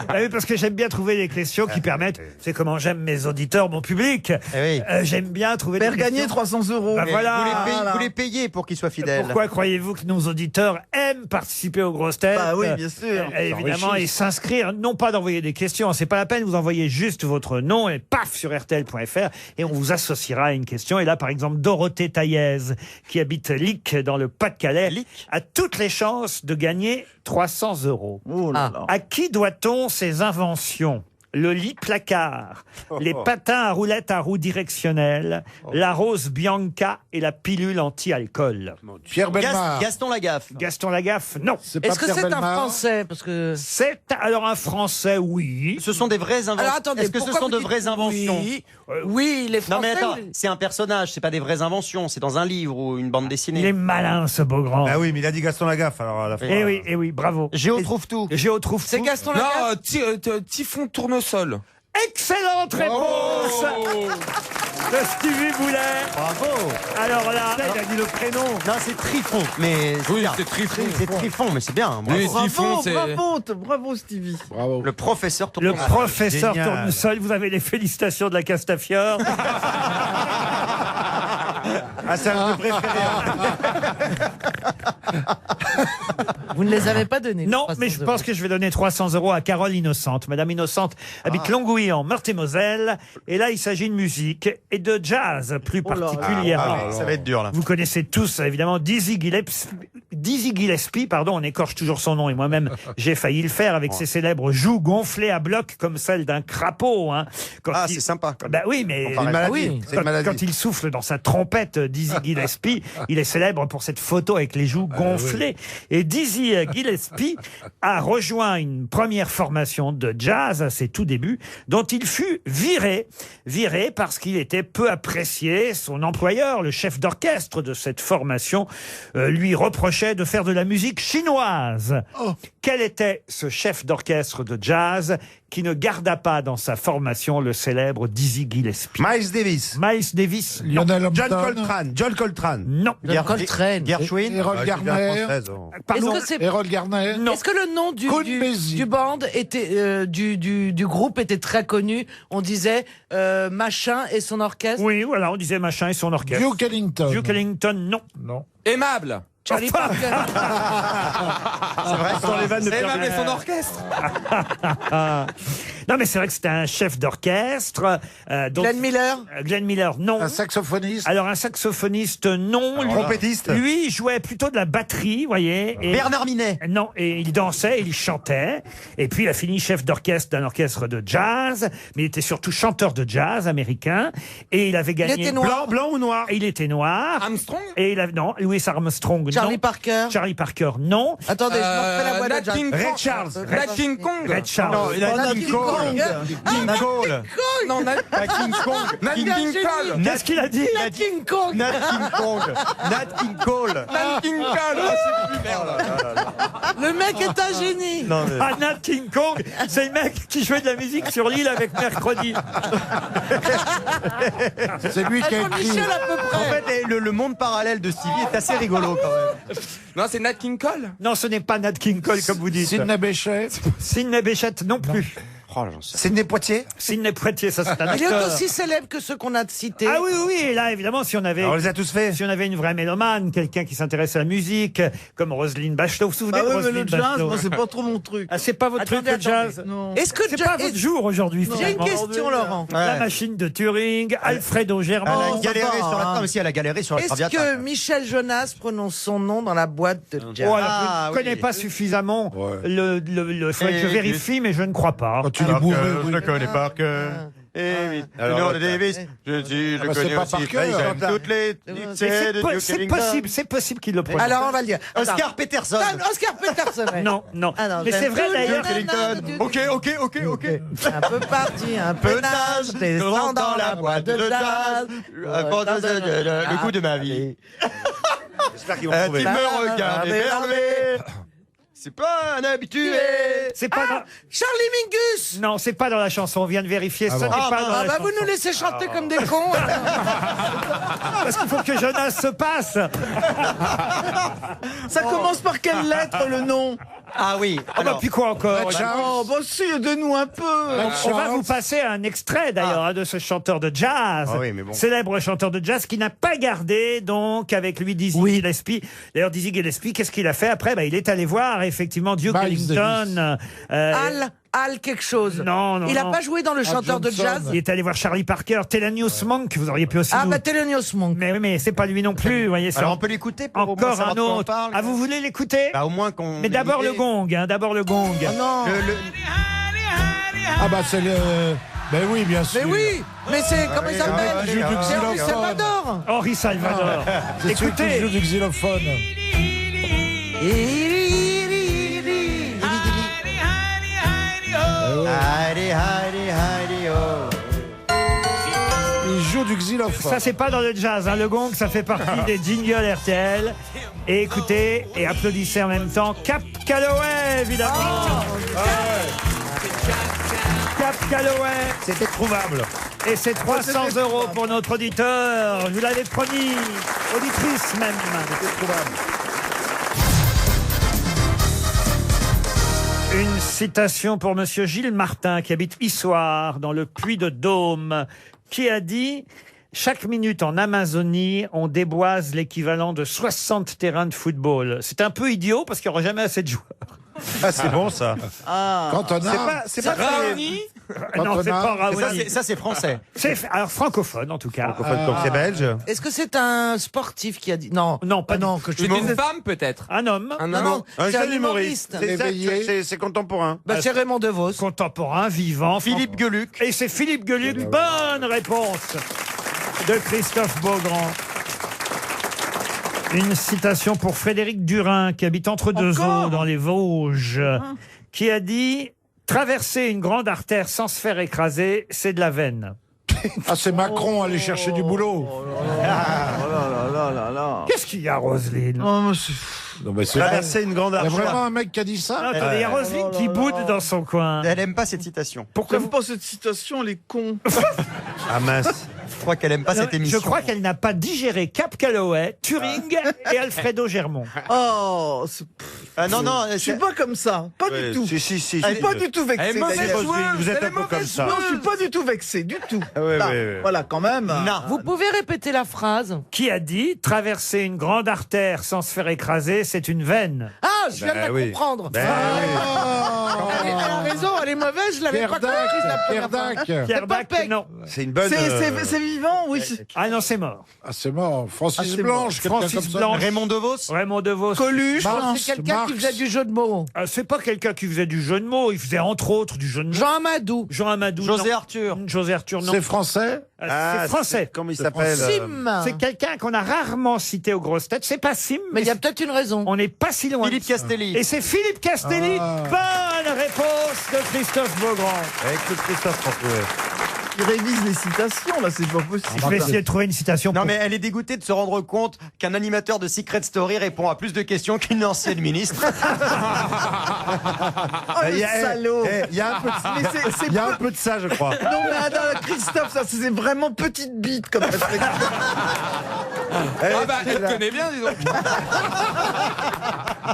Ah oui, parce que j'aime bien trouver des questions qui permettent. C'est comment j'aime mes auditeurs, mon public. oui. J'aime bien trouver Faire des gagner questions. 300 €. Bah voilà. Vous les payez pour qu'ils soient fidèles. Pourquoi croyez-vous que nos auditeurs aiment participer aux grosses têtes? Bah oui, bien sûr. Évidemment, et s'inscrire, non pas d'envoyer des questions, c'est pas la peine, vous envoyez juste votre nom et paf sur RTL.fr et on vous associera à une question. Et là, par exemple, Dorothée Taillez, qui habite Lic dans le Pas-de-Calais, a toutes les chances de gagner 300 €. Oh là là. À qui doit-on ces inventions? Le lit placard, les patins à roulettes à roues directionnelles, la rose Bianca et la pilule anti-alcool. Pierre Bellemare. Gaston Lagaffe. Gaston Lagaffe, non. C'est pas Est-ce que Pierre c'est un Bellemare français? Parce que. C'est alors un français, oui. Ce sont des vraies inventions. Alors attendez, Est-ce que ce pourquoi sont vous de dites vraies inventions? Oui, oui, les Français. Non mais attends, oui. c'est un personnage, c'est pas des vraies inventions, c'est dans un livre ou une bande Il est dessinée. malin, ce Beaugrand. Ah oui, mais il a dit Gaston Lagaffe, alors à la fin. Eh oui, bravo. Géo trouve tout. Géo trouve C'est tout. Gaston Lagaffe. Non, Typhon Tournesol. Excellente réponse de Stevie Boulet. Bravo. Alors là, Il a dit le prénom. Non, c'est Trifon, mais c'est Oui, bien. c'est Trifon. C'est Trifon, mais c'est bien. Oui, Bravo. Typhon, c'est. Bravo Stevie. Bravo. Le professeur le Tournesol. professeur génial. Tournesol, vous avez les félicitations de la Castafiore. Ah, c'est un de mes préférés. Vous ne les avez pas donnés. Non, mais je pense que je vais donner 300 € à Carole Innocente. Madame Innocente habite Longouilly en Meurthe-et-Moselle. Et là, il s'agit de musique et de jazz plus Oh là là. particulièrement. Ça va être dur là. Vous connaissez tous, évidemment, Dizzy Gillespie, pardon, on écorche toujours son nom, et moi-même, j'ai failli le faire avec ses célèbres joues gonflées à bloc comme celles d'un crapaud. Hein. Quand Ah, il- c'est sympa. Bah oui, mais C'est une maladie. oui. C'est une maladie. quand il souffle dans sa trompette, Dizzy Gillespie, il est célèbre pour cette photo avec les joues gonflées. Et Dizzy Gillespie a rejoint une première formation de jazz à ses tout débuts, dont il fut viré parce qu'il était peu apprécié. Son employeur, le chef d'orchestre de cette formation, lui reprochait de faire de la musique chinoise. Quel était ce chef d'orchestre de jazz qui ne garda pas dans sa formation le célèbre Dizzy Gillespie? Miles Davis. Miles Davis, non. Lionel John Hampton. Coltrane. John Coltrane. Non. Coltrane. Gershwin. Errol Ah, je suis bien Garner. française, oh. Pardon. Est-ce que c'est- Errol Garner. Non. Est-ce que le nom Count Basie. du band était du groupe était très connu? On disait machin et son orchestre. Oui, voilà, on disait machin et son orchestre. Duke Ellington. Duke Ellington, non. Non. Aimable. Charlie Enfin. Parker. C'est vrai. Sans les vannes de Pierre Aimable et Bellemare. son orchestre. Non, mais c'est vrai que c'était un chef d'orchestre. Donc, Glenn Miller. Glenn Miller, non. Un saxophoniste. Alors, un saxophoniste, non. Lui, Trompettiste. lui, il jouait plutôt de la batterie, vous voyez. Et, Bernard Minet. non, et il dansait, il chantait. Et puis, il a fini chef d'orchestre d'un orchestre de jazz. Mais il était surtout chanteur de jazz américain. Et il avait gagné. était noir. Blanc ou noir? Il était noir. Armstrong. Et il avait, non, Louis Armstrong, Charlie non. Parker. Charlie Parker, non. Attendez, je me refais la voix de Nat Jack. King Ray Kong. Charles. Nat King Kong. Red Charles. Non, il a Nat dit King Cole. Kong. King Cole. Non, Nat King Kong. Nat King Cole. Qu'est-ce qu'il a dit? Nat King Kong. Nat King Kong. Nat King Cole. Nat King Cole. Ah, c'est plus merde. Le mec est un génie. Non, mais- Ah, Nat King Kong, c'est le mec qui jouait de la musique sur l'île avec Mercredi. C'est lui qui a Alfred écrit. Michel à peu En près. fait, le monde parallèle de Stevie est assez rigolo quand même. Non, c'est Nat King Cole. Non, ce n'est pas Nat King Cole comme vous dites. Sidney Bechet. Sidney Bechet non plus. Sidney Poitier. Sidney Poitier, ça c'est un Il est acteur. aussi célèbre que ceux qu'on a cités. Ah oui, oui, et là, évidemment, si on avait... On les a tous fait. Si on avait une vraie mélomane, quelqu'un qui s'intéresse à la musique, comme Roselyne Bachelot. Vous vous souvenez Ah de ouais, mais Roselyne le jazz, Bachelot moi, c'est pas trop mon truc. Ah, c'est pas votre truc, le Attendez, jazz Non. Est-ce que C'est pas votre jour aujourd'hui, J'ai une finalement. question, Laurent. La machine de Turing, Alfredo Germain. Elle a ça galéré va, sur la... hein. Non, mais si, elle a galéré sur la Est-ce Traviata. que Michel Jonas prononce son nom dans la boîte de jazz? Oh, alors, Ah, je ne connais oui. pas suffisamment Ouais. faudrait que je vérifie, mais je ne crois pas. Quand tu l'es bourré, oui. connais par cœur. Eh oui. Alors, Le nom de attends. Davis. Je bah, c'est connais pas aussi. par cœur. J'aime toutes les Mais dictées de Duke c'est Ellington. possible, c'est possible qu'il le prononce. Alors on va le dire. Oscar Attends. Peterson. Oscar Peterson. ouais. Non, non. Ah non, Mais j'aime c'est vrai tout d'ailleurs. Duke Ellington. Ok. Un peu parti, un peu nage, descend dans la boîte de jazz. Le coup de ma vie. J'espère qu'ils vont trouver. Tu me regardes émerveillé. C'est pas un habitué. C'est pas dans... Charlie Mingus. Non, c'est pas dans la chanson. On vient de vérifier. Ah Ce bon. n'est pas dans la Bah chanson. vous nous laissez chanter comme des cons. Parce qu'il faut que Jonas se passe. Ça commence par quelle lettre, le nom? Ah oui. Ah bah puis quoi encore? Oh, bah si, aidez-nous un peu. On va vous passer un extrait d'ailleurs hein, de ce chanteur de jazz, Ah oui, mais bon. célèbre chanteur de jazz qui n'a pas gardé donc avec lui Dizzy Gillespie. D'ailleurs Dizzy Gillespie, qu'est-ce qu'il a fait après? Il est allé voir effectivement Duke Miles Ellington. Al quelque chose. Non, Il a non. pas joué dans le chanteur de Johnson. jazz. Il est allé voir Charlie Parker, Thelonious Monk, vous auriez pu aussi. Ah nous- bah Thelonious Monk. Mais oui, mais c'est pas lui non plus, vous voyez. C'est Alors on peut l'écouter pour au moins encore savoir un de quoi on autre. parle. Ah, vous voulez l'écouter? Bah, au moins qu'on. Mais d'abord le gong, hein, d'abord le gong. Ah non. Ah bah c'est le... Ben oui, bien sûr. Mais oui. Mais c'est comment il Ah, s'appelle? il joue du C'est Henri xylophone. Salvador. Henri Salvador. C'est celui qui Écoutez. joue du xylophone. Heidi, Heidi, Heidi, oh. Il joue du xylophone. Ça, c'est pas dans le jazz. Hein. Le gong, ça fait partie des jingles RTL. Et écoutez, et applaudissez en même temps Cap Calloway, évidemment. Cap Calloway. C'était trouvable. Et c'est 300 € pour notre auditeur. Je vous l'avais promis. Auditrice même. Une citation pour Monsieur Gilles Martin, qui habite Issoire, dans le Puy-de-Dôme, qui a dit « Chaque minute en Amazonie, on déboise l'équivalent de 60 terrains de football. » C'est un peu idiot, parce qu'il n'y aura jamais assez de joueurs. Ah, c'est bon ça. Quand on a... C'est pas Raoni. Non, c'est pas Raoni. Ça, c'est français. C'est alors francophone, en tout cas. Donc c'est belge. Est-ce que c'est un sportif qui a dit non? Non, pas non du- que je C'est dis- une femme peut-être. Un homme, Un Non, homme. non, Un c'est un jeune humoriste. humoriste. C'est contemporain. Bah, c'est Raymond DeVos. contemporain, vivant. Philippe Gueluc. Et c'est Philippe Gueluc. Bonne réponse de Christophe Beaugrand. Une citation pour Frédéric Durin, qui habite entre deux eaux dans les Vosges, qui a dit « Traverser une grande artère sans se faire écraser, c'est de la veine. Ah, c'est Macron aller chercher du boulot. Qu'est-ce qu'il y a, Roselyne? Oh, mais c'est- Non, mais c'est Traverser une grande Il y a artère. vraiment un mec qui a dit ça. Attendez, il y a Roselyne qui boude dans son coin. Elle aime pas cette citation. Pourquoi J'aime pas cette citation, les cons. Ah mince. Je crois qu'elle aime pas cette émission. Je crois qu'elle n'a pas digéré Cap Calloway, Turing et Alfredo Germont. Oh, c'est- Ah non, non, je suis pas comme ça. Pas du tout. Si, si, si. Je suis pas du tout vexé. Elle est mauvaise d'ailleurs. joueuse. Vous êtes Elle est un peu comme mauvaise ça. Non, je suis pas du tout vexé, du tout. ouais, Là, ouais. Voilà, quand même. Non. Vous pouvez répéter la phrase? Qui a dit « Traverser une grande artère sans se faire écraser, c'est une veine. Ah, je viens de la oui. comprendre. Ben Elle a raison, elle est mauvaise, je l'avais Pierre pas comprise la Dac, Pierre première fois. Dac. Pierre Dac, Dac, non. C'est une bonne. C'est vivant, oui. c'est- Ah non, c'est mort. Ah, c'est mort. Francis Ah, c'est Blanche, quelqu'un Francis comme ça. Blanche. Raymond DeVos. Raymond DeVos. Coluche. Marx, C'est quelqu'un qui Marx. faisait du jeu de mots. Ah, c'est pas quelqu'un qui faisait du jeu de mots, il faisait entre autres du jeu de mots. Jean Amadou. Jean Amadou. José non. Arthur. José Arthur, non. C'est français. C'est français. Comment il s'appelle Sim. C'est quelqu'un qu'on a rarement cité aux grosses têtes. C'est pas Sim, Mais il y a peut-être une raison. on n'est pas si loin. Philippe Castelli. Et c'est Philippe Castelli. Bonne réponse de Christophe Beaugrand. Avec le Christophe François. Il révise les citations, là, c'est pas possible. Je vais essayer de trouver une citation. Non pour- mais elle est dégoûtée de se rendre compte qu'un animateur de Secret Story répond à plus de questions qu'une ancienne ministre. Oh, le salaud. Il y a un peu de Mais c'est il y a un peu de ça, je crois. Non, mais attends, Christophe, ça, c'est vraiment petite bite comme réflexion. Ah bah elle connaît bien, dis donc.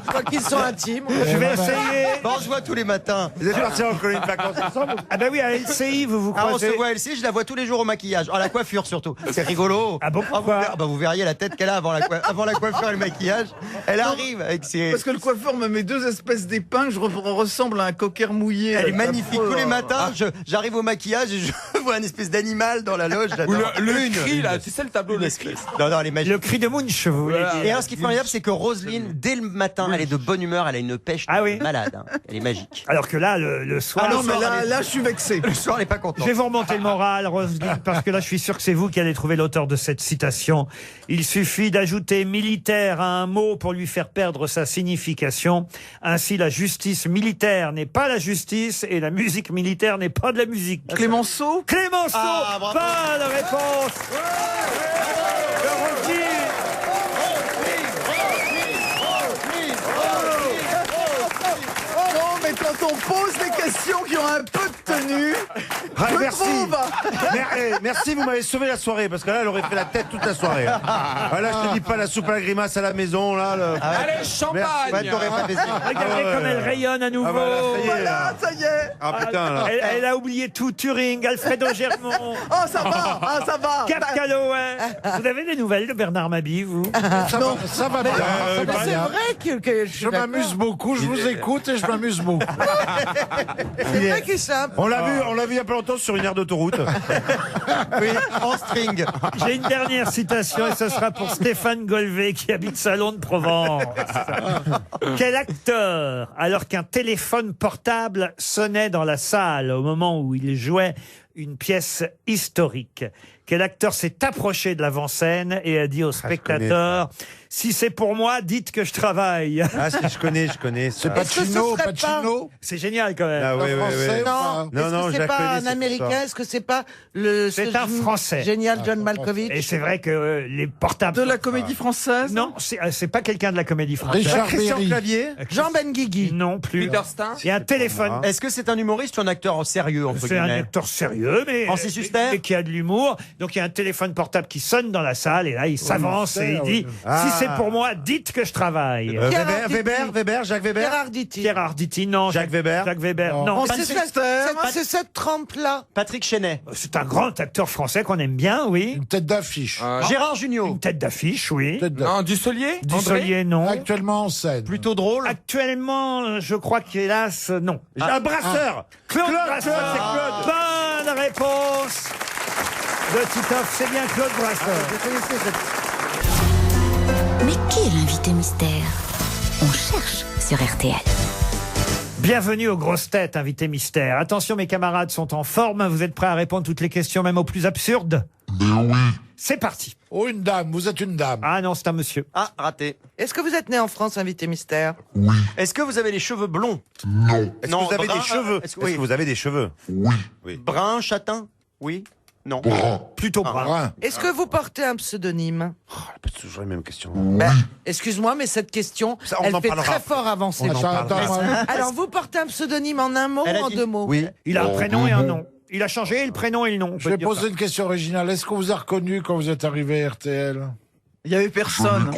Je crois qu'ils sont intimes. Je vais essayer. Bon, on se voit tous les matins. Vous êtes partis en colonie de vacances ensemble? Ah bah oui, à LCI, vous Ah, on croisez. se voit à LC, je la vois tous les jours au maquillage. À la coiffure surtout. C'est rigolo. Ah bon, vous, pourquoi bah, vous verriez la tête qu'elle a avant avant la coiffure et le maquillage. Elle arrive avec ses... Parce que le coiffeur me met deux espèces d'épingles, je ressemble à un cocker mouillé. Elle est C'est magnifique. affreux. Tous les matins, j'arrive au maquillage et je vois une espèce d'animal dans la loge. Ou J'adore. le cri là, tu sais le tableau Une de espèce. Non, non, elle est magique. Le cri de Munch, vous voulez dire. Et alors, ce qui est formidable, c'est que Roselyne, dès le matin, elle est de bonne humeur, elle a une pêche Ah oui. malade. Hein. Elle est magique. Alors que là, le soir. Ah non, mais là, je suis vexé. Le soir, elle est pas contente. Je vais vous remonter le moral, Roselyne, parce que là, je suis sûr que c'est vous qui allez trouver l'auteur de cette citation. Il suffit d'ajouter militaire à un mot pour lui faire perdre sa signification. Ainsi, la justice militaire n'est pas la justice et la musique militaire n'est pas de la musique. Clémenceau. Clémenceau, Ah, bravo. bonne réponse de Roselyne. on pose des questions qui ont un peu de tenue, Ah, je merci. trouve. Merci, vous m'avez sauvé la soirée, parce que là, elle aurait fait la tête toute la soirée. Ah, là, je te dis pas la soupe à la grimace à la maison, là. Allez, champagne. Regardez comme elle rayonne à nouveau. Ah, voilà, ça y est. Voilà, ça y est. Ah, putain, là. Elle a oublié tout. Turing, Alfredo Germont, Oh, ça va, ah, ça va. Cap Calloway. Vous avez des nouvelles de Bernard Mabille, vous? Ça va bien. ça va C'est bien. vrai que je suis Je m'amuse beaucoup, je vous écoute et je m'amuse beaucoup. C'est vrai qu'il simple. On l'a vu il y a pas longtemps sur une aire d'autoroute. Oui, en string. J'ai une dernière citation et ce sera pour Stéphane Golvet qui habite Salon de Provence. Quel acteur, alors qu'un téléphone portable sonnait dans la salle au moment où il jouait une pièce historique, quel acteur s'est approché de l'avant-scène et a dit aux spectateurs « Si c'est pour moi, dites que je travaille Ah, si, je connais. » C'est Est-ce que ce Pacino, serait Pacino. C'est génial quand même. Ah, oui, oui, Français oui. ou pas Non, Non, est-ce non, que je c'est la pas connais, un cette Américain? histoire. Est-ce que c'est pas le C'est un Français. génial John Malkovich? Et c'est vrai que les portables... De la comédie française? Non, c'est pas quelqu'un de la comédie française. Richard Christian Berry. Clavier. Jean Benguigui. Non plus. Peter Stein. Il y a un téléphone. Est-ce que c'est un humoriste ou un acteur sérieux, entre C'est un guillemets? acteur sérieux, mais Francis Huster mais qui a de l'humour. Donc il y a un téléphone portable qui sonne dans la salle et là il s'avance et il dit Ah. si c'est pour moi, dites que je travaille. Weber, Jacques Weber. Gérard Ditti. Pierre Arditi, non. Jacques Weber. Jacques Weber, Non. non. C'est cette trempe-là. Patrick Chenet. C'est un grand acteur français qu'on aime bien, oui. Une tête d'affiche. Gérard Jugnot. Une tête d'affiche, oui. Tête d'affiche. Non, Dussolier. Dussolier, non. Actuellement en scène. Plutôt drôle. Actuellement, je crois qu'hélas, non. Un brasseur. Claude Claude, Brasseur. c'est Claude. Bonne réponse de Titoff, c'est bien Claude Brasseur. Mais qui est l'invité mystère? On cherche sur RTL. Bienvenue aux grosses têtes, invité mystère. Attention, mes camarades sont en forme. Vous êtes prêts à répondre toutes les questions, même aux plus absurdes? Mais oui. C'est parti. Oh, une dame, vous êtes une dame. Ah non, c'est un monsieur. Ah, raté. Est-ce que vous êtes né en France, invité mystère? Est-ce que vous avez les cheveux blonds? Est-ce que Non, vous avez brun, des cheveux est-ce que- Est-ce que vous avez des cheveux Brun, châtain? Oui. Non. Plutôt brun. Brun. Est-ce que vous portez un pseudonyme? C'est toujours les mêmes questions. Ben, excuse-moi, mais cette question, Ça, on elle en fait parlera très fort avancer. Attends, Alors, vous portez un pseudonyme en un mot Elle ou a en dit- deux mots? Oui. Il a un prénom et un nom. Il a changé le prénom et le nom. on Je peut vais dire poser ça. une question originale. Est-ce qu'on vous a reconnu quand vous êtes arrivé à RTL? Il y avait personne.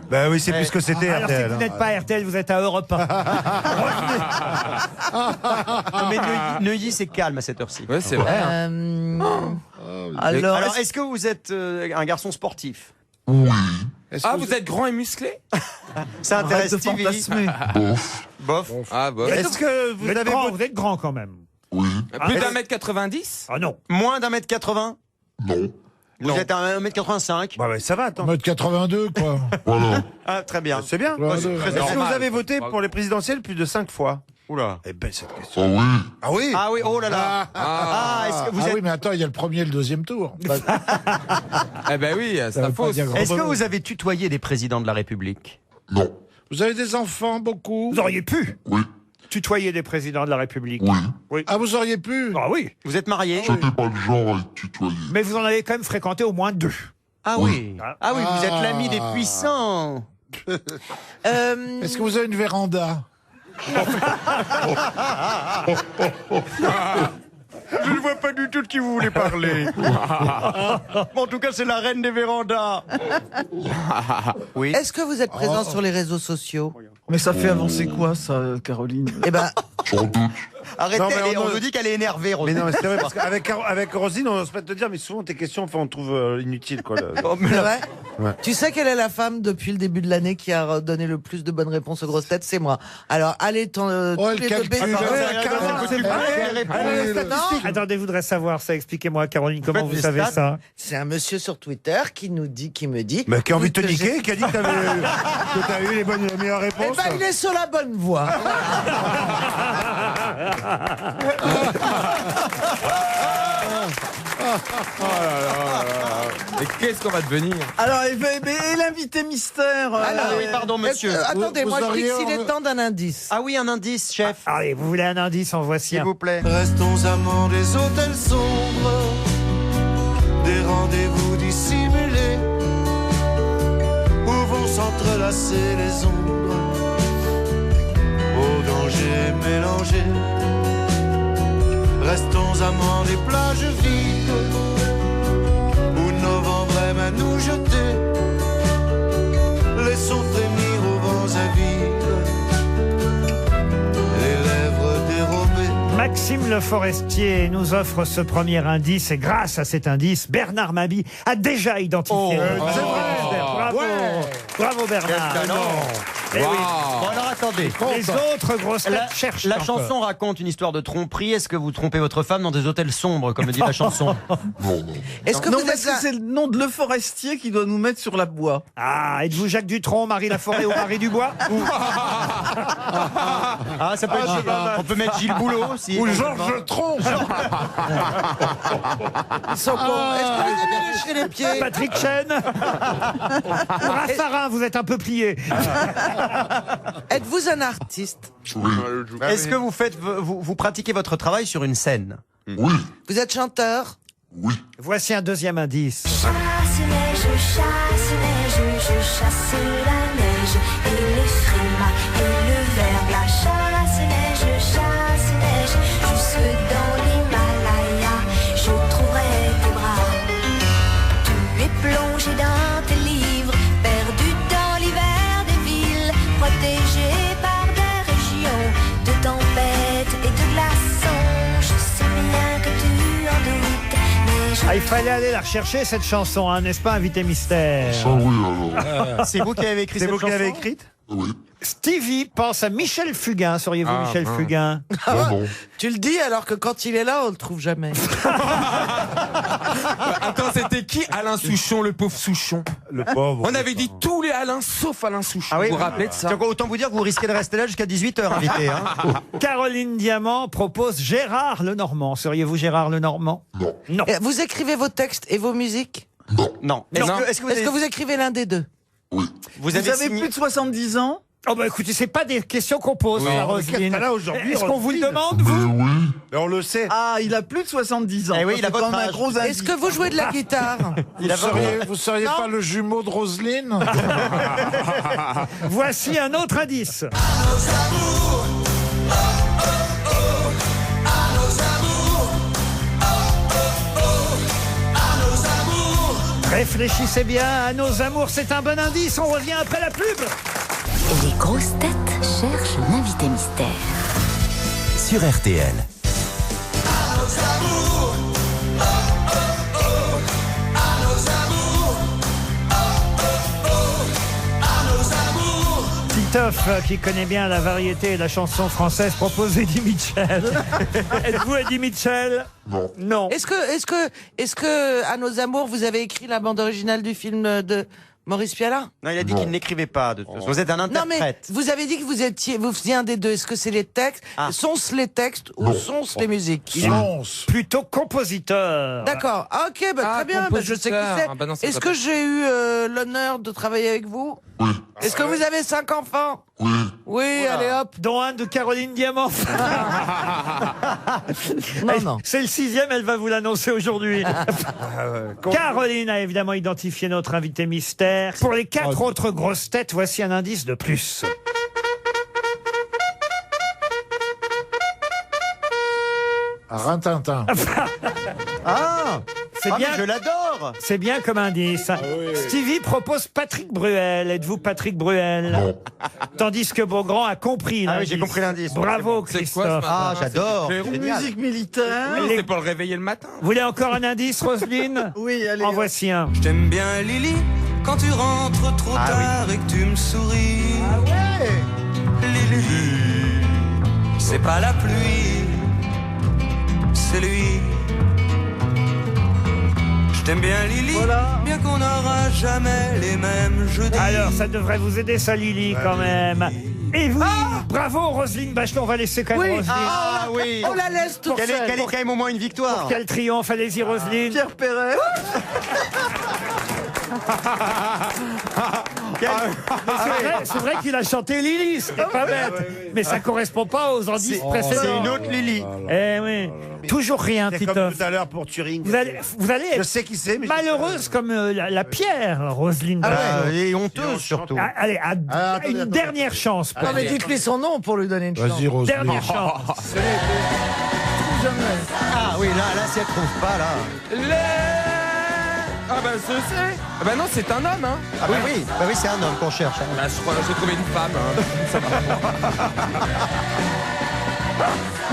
Bah oui, c'est plus ce que c'était Alors, si RTL. vous n'êtes pas à RTL, vous êtes à Europe 1. Non, mais Neuilly, c'est calme à cette heure-ci. Ouais, c'est vrai. Alors, Alors, est-ce que vous êtes un garçon sportif? Est-ce Ah, que vous êtes grand et musclé? Ça intéresse arrête de Stevie. fantasmer. Bof. Ah, bah. Est-ce que Vous êtes grand, vous êtes grand quand même. Plus d'un mètre 90? Ah non. Moins d'1m80? Non. Vous êtes à 1m85? Bah ouais, ça va, attends. 1m82, quoi. Ah, très bien. C'est bien. Ouais, Est-ce ouais. que vous Normal. avez voté pour les présidentielles plus de 5 fois? Oula. Eh ben, cette question. Ah oui. Ah oui, oh là là. Ah, est-ce que vous Ah êtes... oui, mais attends, il y a le premier et le deuxième tour. Eh ben oui, Ça ça veut pas fausse. dire grand- Est-ce que vous avez tutoyé des présidents de la République? Vous avez des enfants, beaucoup? Vous auriez pu tutoyer des présidents de la République. Oui. Ah, vous auriez pu? Ah oui. Vous êtes marié? Mais vous en avez quand même fréquenté au moins 2. Ah oui. Ah oui, vous êtes Ah. l'ami des puissants. Est-ce que vous avez une véranda? Je ne vois pas du tout de qui vous voulez parler. Bon, en tout cas, c'est la reine des vérandas. Oui. Est-ce que vous êtes présent sur les réseaux sociaux? Mais ça fait avancer quoi, ça, Caroline? Eh ben, Arrêtez, Non, mais on nous dit qu'elle est énervée, Mais Roselyne. non, mais c'est vrai, parce qu'avec Roselyne, on n'ose pas te dire, mais souvent tes questions, enfin, on trouve inutiles, quoi. Oh, mais c'est là- vrai. Ouais. Tu sais quelle est la femme depuis le début de l'année qui a donné le plus de bonnes réponses aux grosses têtes? C'est moi. Alors, allez, Oh, tous elle les deux calcule. baisers. carrément, c'est vrai. Non, Attendez, je voudrais savoir ça. Expliquez-moi, Caroline, comment Faites vous des savez stats. ça? c'est un monsieur sur Twitter qui me dit. Mais qui a envie de te que j'ai- niquer, qui a dit que t'as eu les meilleures Eh réponses. ben, il est sur la bonne voie. Mais qu'est-ce qu'on va devenir? Alors, et l'invité mystère Ah oui, pardon, monsieur. Attendez, vous moi je dis auriez- que s'il est temps d'un indice. Ah oui, un indice, chef. Allez, vous voulez un indice? En voici S'il un. vous plaît. Restons amants des hôtels sombres, des rendez-vous dissimulés, où vont s'entrelacer les ombres, au danger aux amants des plages vides, où novembre aime à nous jeter. Laissons frémir aux vents avides les lèvres dérobées. Maxime Le Forestier nous offre ce premier indice et grâce à cet indice, Bernard Mabie a déjà identifié. c'est vrai. Bravo, bravo Bernard. Eh oui. Bon, alors attendez. Les autres grosses têtes cherchent. La encore. chanson raconte une histoire de tromperie. Est-ce que vous trompez votre femme dans des hôtels sombres, comme le dit la chanson? Est-ce que Non, vous parce êtes que c'est le nom de Le Forestier qui doit nous mettre sur la voie. Ah, êtes-vous Jacques Dutronc, Marie Laforêt ou Marie Dubois? Ah, ça peut être Gilles. On peut mettre Gilles Boulot aussi. Ou Georges Tron. Ils sont cons. Est-ce que vous avez léché les pieds? Patrick Chen ou Raffarin, vous êtes un peu plié. Êtes-vous un artiste? Est-ce que vous pratiquez votre travail sur une scène? Vous êtes chanteur? Voici un deuxième indice. Chasse neige, je chasse la neige et les frimas et le verglas. Chasse neige, jusque dans l'Himalaya, je trouverai tes bras. Tu es plongé dans tes livres, perdu dans l'hiver des villes, protégé par des régions de tempêtes et de glaçons. Je sais bien que tu en doutes. Ah, il fallait aller la rechercher cette chanson, hein, n'est-ce pas, invité mystère? C'est vous qui avez écrit cette chanson? qui avez écrite? Stevie pense à Michel Fugain. Seriez-vous Michel non. Fugain? Tu le dis alors que quand il est là, on le trouve jamais. Attends, c'était qui Alain Souchon, le pauvre Souchon? Le pauvre. On avait dit tous les Alains sauf Alain Souchon. Ah oui, vous vous rappelez de ça? Donc, autant vous dire que vous risquez de rester là jusqu'à 18h, invité. Hein. Caroline Diamant propose Gérard Lenormand. Seriez-vous Gérard Lenormand? Non. Vous écrivez vos textes et vos musiques? Non. Est-ce que vous écrivez l'un des deux? Vous avez signé- plus de 70 ans? Oh bah écoutez, c'est pas des questions qu'on pose, Oui. Roselyne. Là, aujourd'hui, Est-ce qu'on vous le Roselyne. demande, vous? Mais on le sait. Ah, il a plus de 70 ans. Eh oui, il a C'est quand votre même un âge. gros indice. Est-ce que vous jouez de la guitare? Vous seriez pas le jumeau de Roselyne? Voici un autre indice. Réfléchissez bien à nos amours, c'est un bon indice, on revient après la pub. Les grosses têtes cherchent l'invité mystère. Sur RTL. Titoff, qui connaît bien la variété et la chanson française, propose Eddie Mitchell. Êtes-vous Eddie Mitchell? Non. Est-ce que, à nos amours, vous avez écrit la bande originale du film de Maurice Pialat? Non, il a dit qu'il n'écrivait pas. De toute façon. Vous êtes un Non, mais interprète. vous avez dit que vous faisiez un des deux. Est-ce que c'est les textes? Sont-ce les textes ou sont-ce les musiques? Plutôt compositeur. D'accord. Ah, ok, très bien. Je sais qui c'est. Ah, bah non, c'est Est-ce pas que j'ai eu l'honneur de travailler avec vous? Est-ce que vous avez 5 enfants? Oui, allez hop. Dont un de Caroline Diamant. Non. C'est le 6e, elle va vous l'annoncer aujourd'hui. Caroline a évidemment identifié notre invité mystère. Pour les 4 autres grosses têtes, voici un indice de plus. Rintintin. Ah, C'est bien. mais je l'adore. C'est bien comme indice. Stevie propose Patrick Bruel. Êtes-vous Patrick Bruel? Non. Tandis que Beaugrand a compris Ah oui, l'indice. j'ai compris l'indice. Bravo, C'est quoi ce Christophe. matin? Ah, j'adore. C'est Une génial. musique militaire. Oui, c'est pour le réveiller le matin. Vous voulez encore un indice, Roselyne? Oui, allez. En voici un. Je t'aime bien Lily, quand tu rentres trop tard et que tu me souris. Ah ouais. Lily, c'est pas la pluie, c'est lui. Je t'aime bien Lily, bien qu'on n'aura jamais les mêmes jeudis. Alors, ça devrait vous aider, ça, Lily, quand même. Et vous, bravo, Roselyne Bachelot. On va laisser quand même Oui. Roselyne. Ah oui. On la laisse toute Quel est seule. quand même au moins une victoire. Quel triomphe, allez-y, Roselyne. Pierre Perret. C'est vrai qu'il a chanté Lily, c'est pas bête. Mais ça correspond pas aux indices C'est précédents. une autre Lily. Eh oui. Toujours rien, C'est comme Titoff. tout à l'heure pour Turing. Vous allez Je être sais qui c'est, mais malheureuse comme la pierre, Roselyne Bachelot. Et honteuse surtout. Ah, allez, une dernière chance. pour Non, mais elle. dites-lui son nom pour lui donner une chance. Vas-y, Roselyne. Dernière chance. jamais. Ah oui, là, si elle trouve pas, là. Ah bah je sais. Ah bah non, c'est un homme, hein. Ah bah oui, c'est un homme qu'on cherche. Hein. Bah je crois que j'ai trouvé une femme. Hein. Ça va.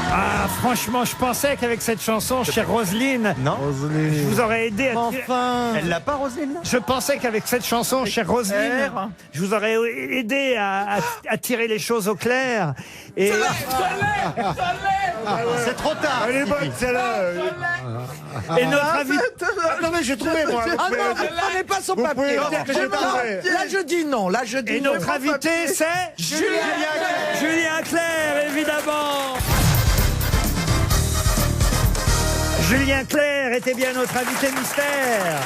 Ah, franchement, je pensais qu'avec cette chanson, chère Roselyne, Non. je vous aurais aidé à... Enfin. Elle l'a pas, Roselyne, là? Je pensais qu'avec cette chanson, chère Roselyne, R. je vous aurais aidé à tirer les choses au clair. Et... C'est trop tard. Elle est bonne, celle-là. Et notre invité... Non, mais j'ai trouvé, moi. Ah non, vous ne prenez pas son Vous pouvez papier. dire que j'ai pas trouvé. Là, je dis non. Là, je dis Et non. notre invité, c'est Julien Clerc, évidemment. Julien Clerc était bien notre invité mystère.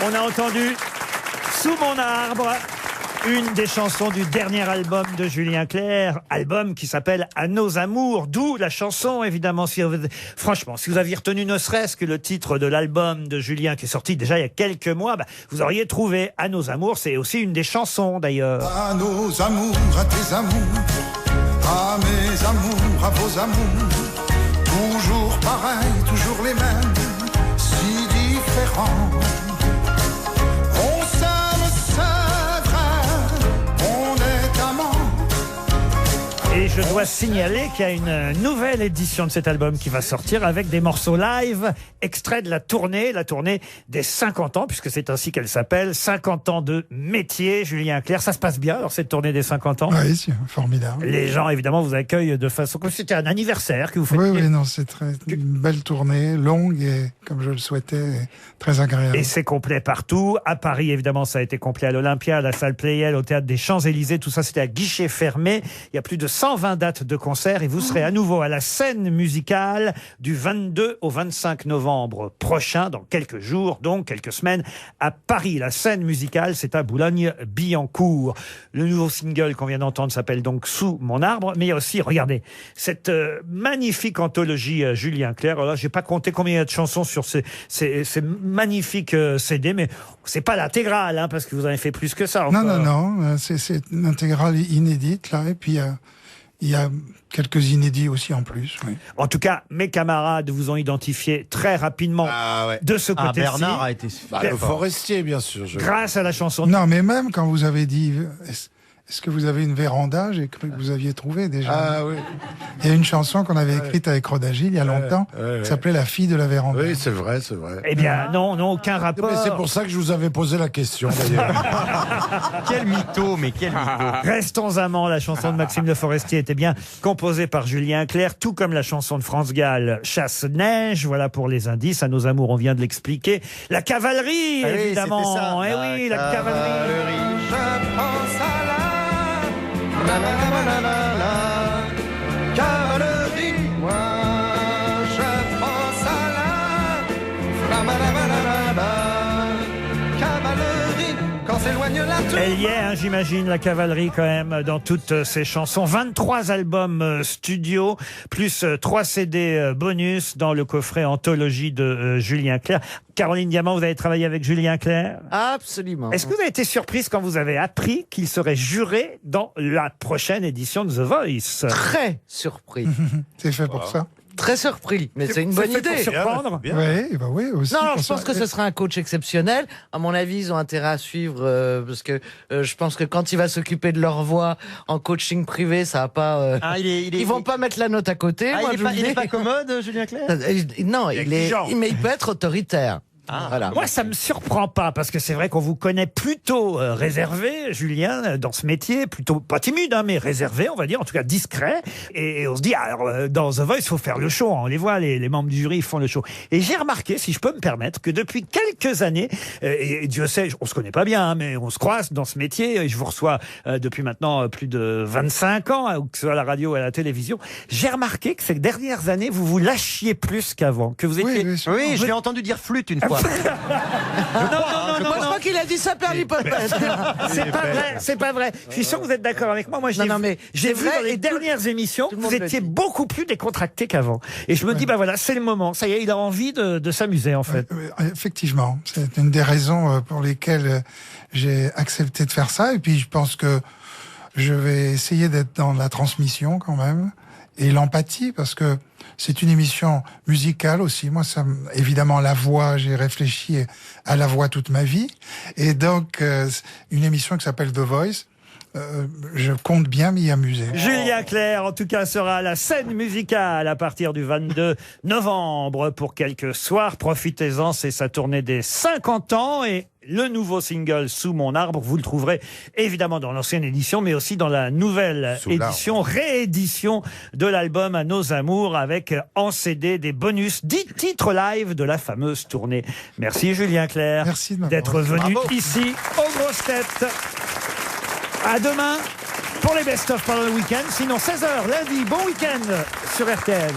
On a entendu Sous mon arbre, une des chansons du dernier album de Julien Clerc, album qui s'appelle À nos amours, d'où la chanson évidemment. Franchement, si vous aviez retenu ne serait-ce que le titre de l'album de Julien qui est sorti déjà il y a quelques mois, vous auriez trouvé À nos amours, c'est aussi une des chansons d'ailleurs. À nos amours, à tes amours, à mes amours, à vos amours, toujours pareil, toujours les mêmes, si différents. On s'aime, c'est vrai, on est amants. Et je dois signaler qu'il y a une nouvelle édition de cet album qui va sortir avec des morceaux live, extraits de la tournée des 50 ans, puisque c'est ainsi qu'elle s'appelle, 50 ans de métier, Julien Clerc. Ça se passe bien, alors, cette tournée des 50 ans? Oui, c'est formidable. Les gens, évidemment, vous accueillent de façon... Comme si c'était un anniversaire que vous faites. Oui, non, c'est une belle tournée, longue et, comme je le souhaitais, très agréable. Et c'est complet partout. À Paris, évidemment, ça a été complet à l'Olympia, à la salle Pleyel, au Théâtre des Champs-Élysées. Tout ça, c'était à guichet fermé. Il y a plus de 120 dates de concert et vous serez à nouveau à la scène musicale du 22 au 25 novembre prochain, dans quelques jours, donc quelques semaines, à Paris. La scène musicale, c'est à Boulogne-Billancourt. Le nouveau single qu'on vient d'entendre s'appelle donc Sous mon arbre, mais il y a aussi, regardez, cette magnifique anthologie Julien Clerc. Alors là, j'ai pas compté combien il y a de chansons sur ces magnifiques CD, mais c'est pas l'intégrale, hein, parce que vous en avez fait plus que ça encore. Non, c'est une intégrale inédite, là, et puis il y a quelques inédits aussi en plus. Oui. En tout cas, mes camarades vous ont identifié très rapidement de ce côté-ci. Bernard a été le Forestier, bien sûr. Grâce à la chanson. Non, mais même quand vous avez dit... Est-ce que vous avez une véranda? J'ai cru que vous aviez trouvé déjà. Ah oui. Il y a une chanson qu'on avait écrite avec Rodagil il y a longtemps, qui s'appelait La fille de la véranda. Oui, c'est vrai, c'est vrai. Eh bien, non, aucun rapport. Mais c'est pour ça que je vous avais posé la question, d'ailleurs. Quel mytho, mais quel mytho. Restons amants, la chanson de Maxime Le Forestier était bien composée par Julien Clerc, tout comme la chanson de France Gall, Chasse-Neige. Voilà pour les indices. À nos amours, on vient de l'expliquer. La cavalerie, évidemment. Ça. Eh oui, la cavalerie. Je pense à la cavalerie, moi je pense à la cavalerie, quand s'éloigne la tour. Elle y est, hein, j'imagine, la cavalerie quand même, dans toutes ces chansons. 23 albums studio, plus 3 CD bonus dans le coffret anthologie de Julien Clerc. Caroline Diamant, vous avez travaillé avec Julien Clerc? Absolument. Est-ce que vous avez été surprise quand vous avez appris qu'il serait juré dans la prochaine édition de The Voice? Très surpris. C'est fait pour ça. Très surpris, mais c'est une bonne idée. Pour surprendre. Oui, aussi. Non, je pense que ce sera un coach exceptionnel. À mon avis, ils ont intérêt à suivre parce que je pense que quand il va s'occuper de leur voix en coaching privé, ça va pas. Ils vont pas mettre la note à côté. Ah, moi, il est pas commode, Julien Clerc? Non, mais il peut être autoritaire. Voilà. Moi, ça me surprend pas, parce que c'est vrai qu'on vous connaît plutôt réservé, Julien, dans ce métier, plutôt pas timide, hein, mais réservé, on va dire, en tout cas discret. Et on se dit, alors, dans The Voice, il faut faire le show. On les voit, les membres du jury, ils font le show. Et j'ai remarqué, si je peux me permettre, que depuis quelques années, et Dieu sait, on se connaît pas bien, hein, mais on se croise dans ce métier, et je vous reçois depuis maintenant plus de 25 ans, hein, que ce soit à la radio ou à la télévision. J'ai remarqué que ces dernières années, vous vous lâchiez plus qu'avant, que vous étiez... Oui, je l'ai entendu dire flûte une fois. Je crois qu'il a dit ça par l'hypothèse. C'est pas vrai. Je suis sûr que vous êtes d'accord avec moi. Moi, j'ai vu dans les dernières émissions, vous étiez beaucoup plus décontracté qu'avant. Et je me dis, voilà, c'est le moment. Ça y est, il a envie de s'amuser, en fait. Effectivement. C'est une des raisons pour lesquelles j'ai accepté de faire ça. Et puis, je pense que je vais essayer d'être dans la transmission quand même. et l'empathie, parce que c'est une émission musicale aussi. Moi, évidemment, la voix, j'ai réfléchi à la voix toute ma vie. Et donc, une émission qui s'appelle The Voice, je compte bien m'y amuser. Julien Clerc, en tout cas, sera à la scène musicale à partir du 22 novembre pour quelques soirs. Profitez-en, c'est sa tournée des 50 ans et le nouveau single Sous mon arbre, vous le trouverez évidemment dans l'ancienne édition, mais aussi dans la nouvelle édition, réédition de l'album À nos amours, avec en CD des bonus, 10 titres live de la fameuse tournée. Merci Julien Clerc d'être venu ici aux grosses têtes. À demain pour les best-of pendant le week-end. Sinon 16h lundi, bon week-end sur RTL.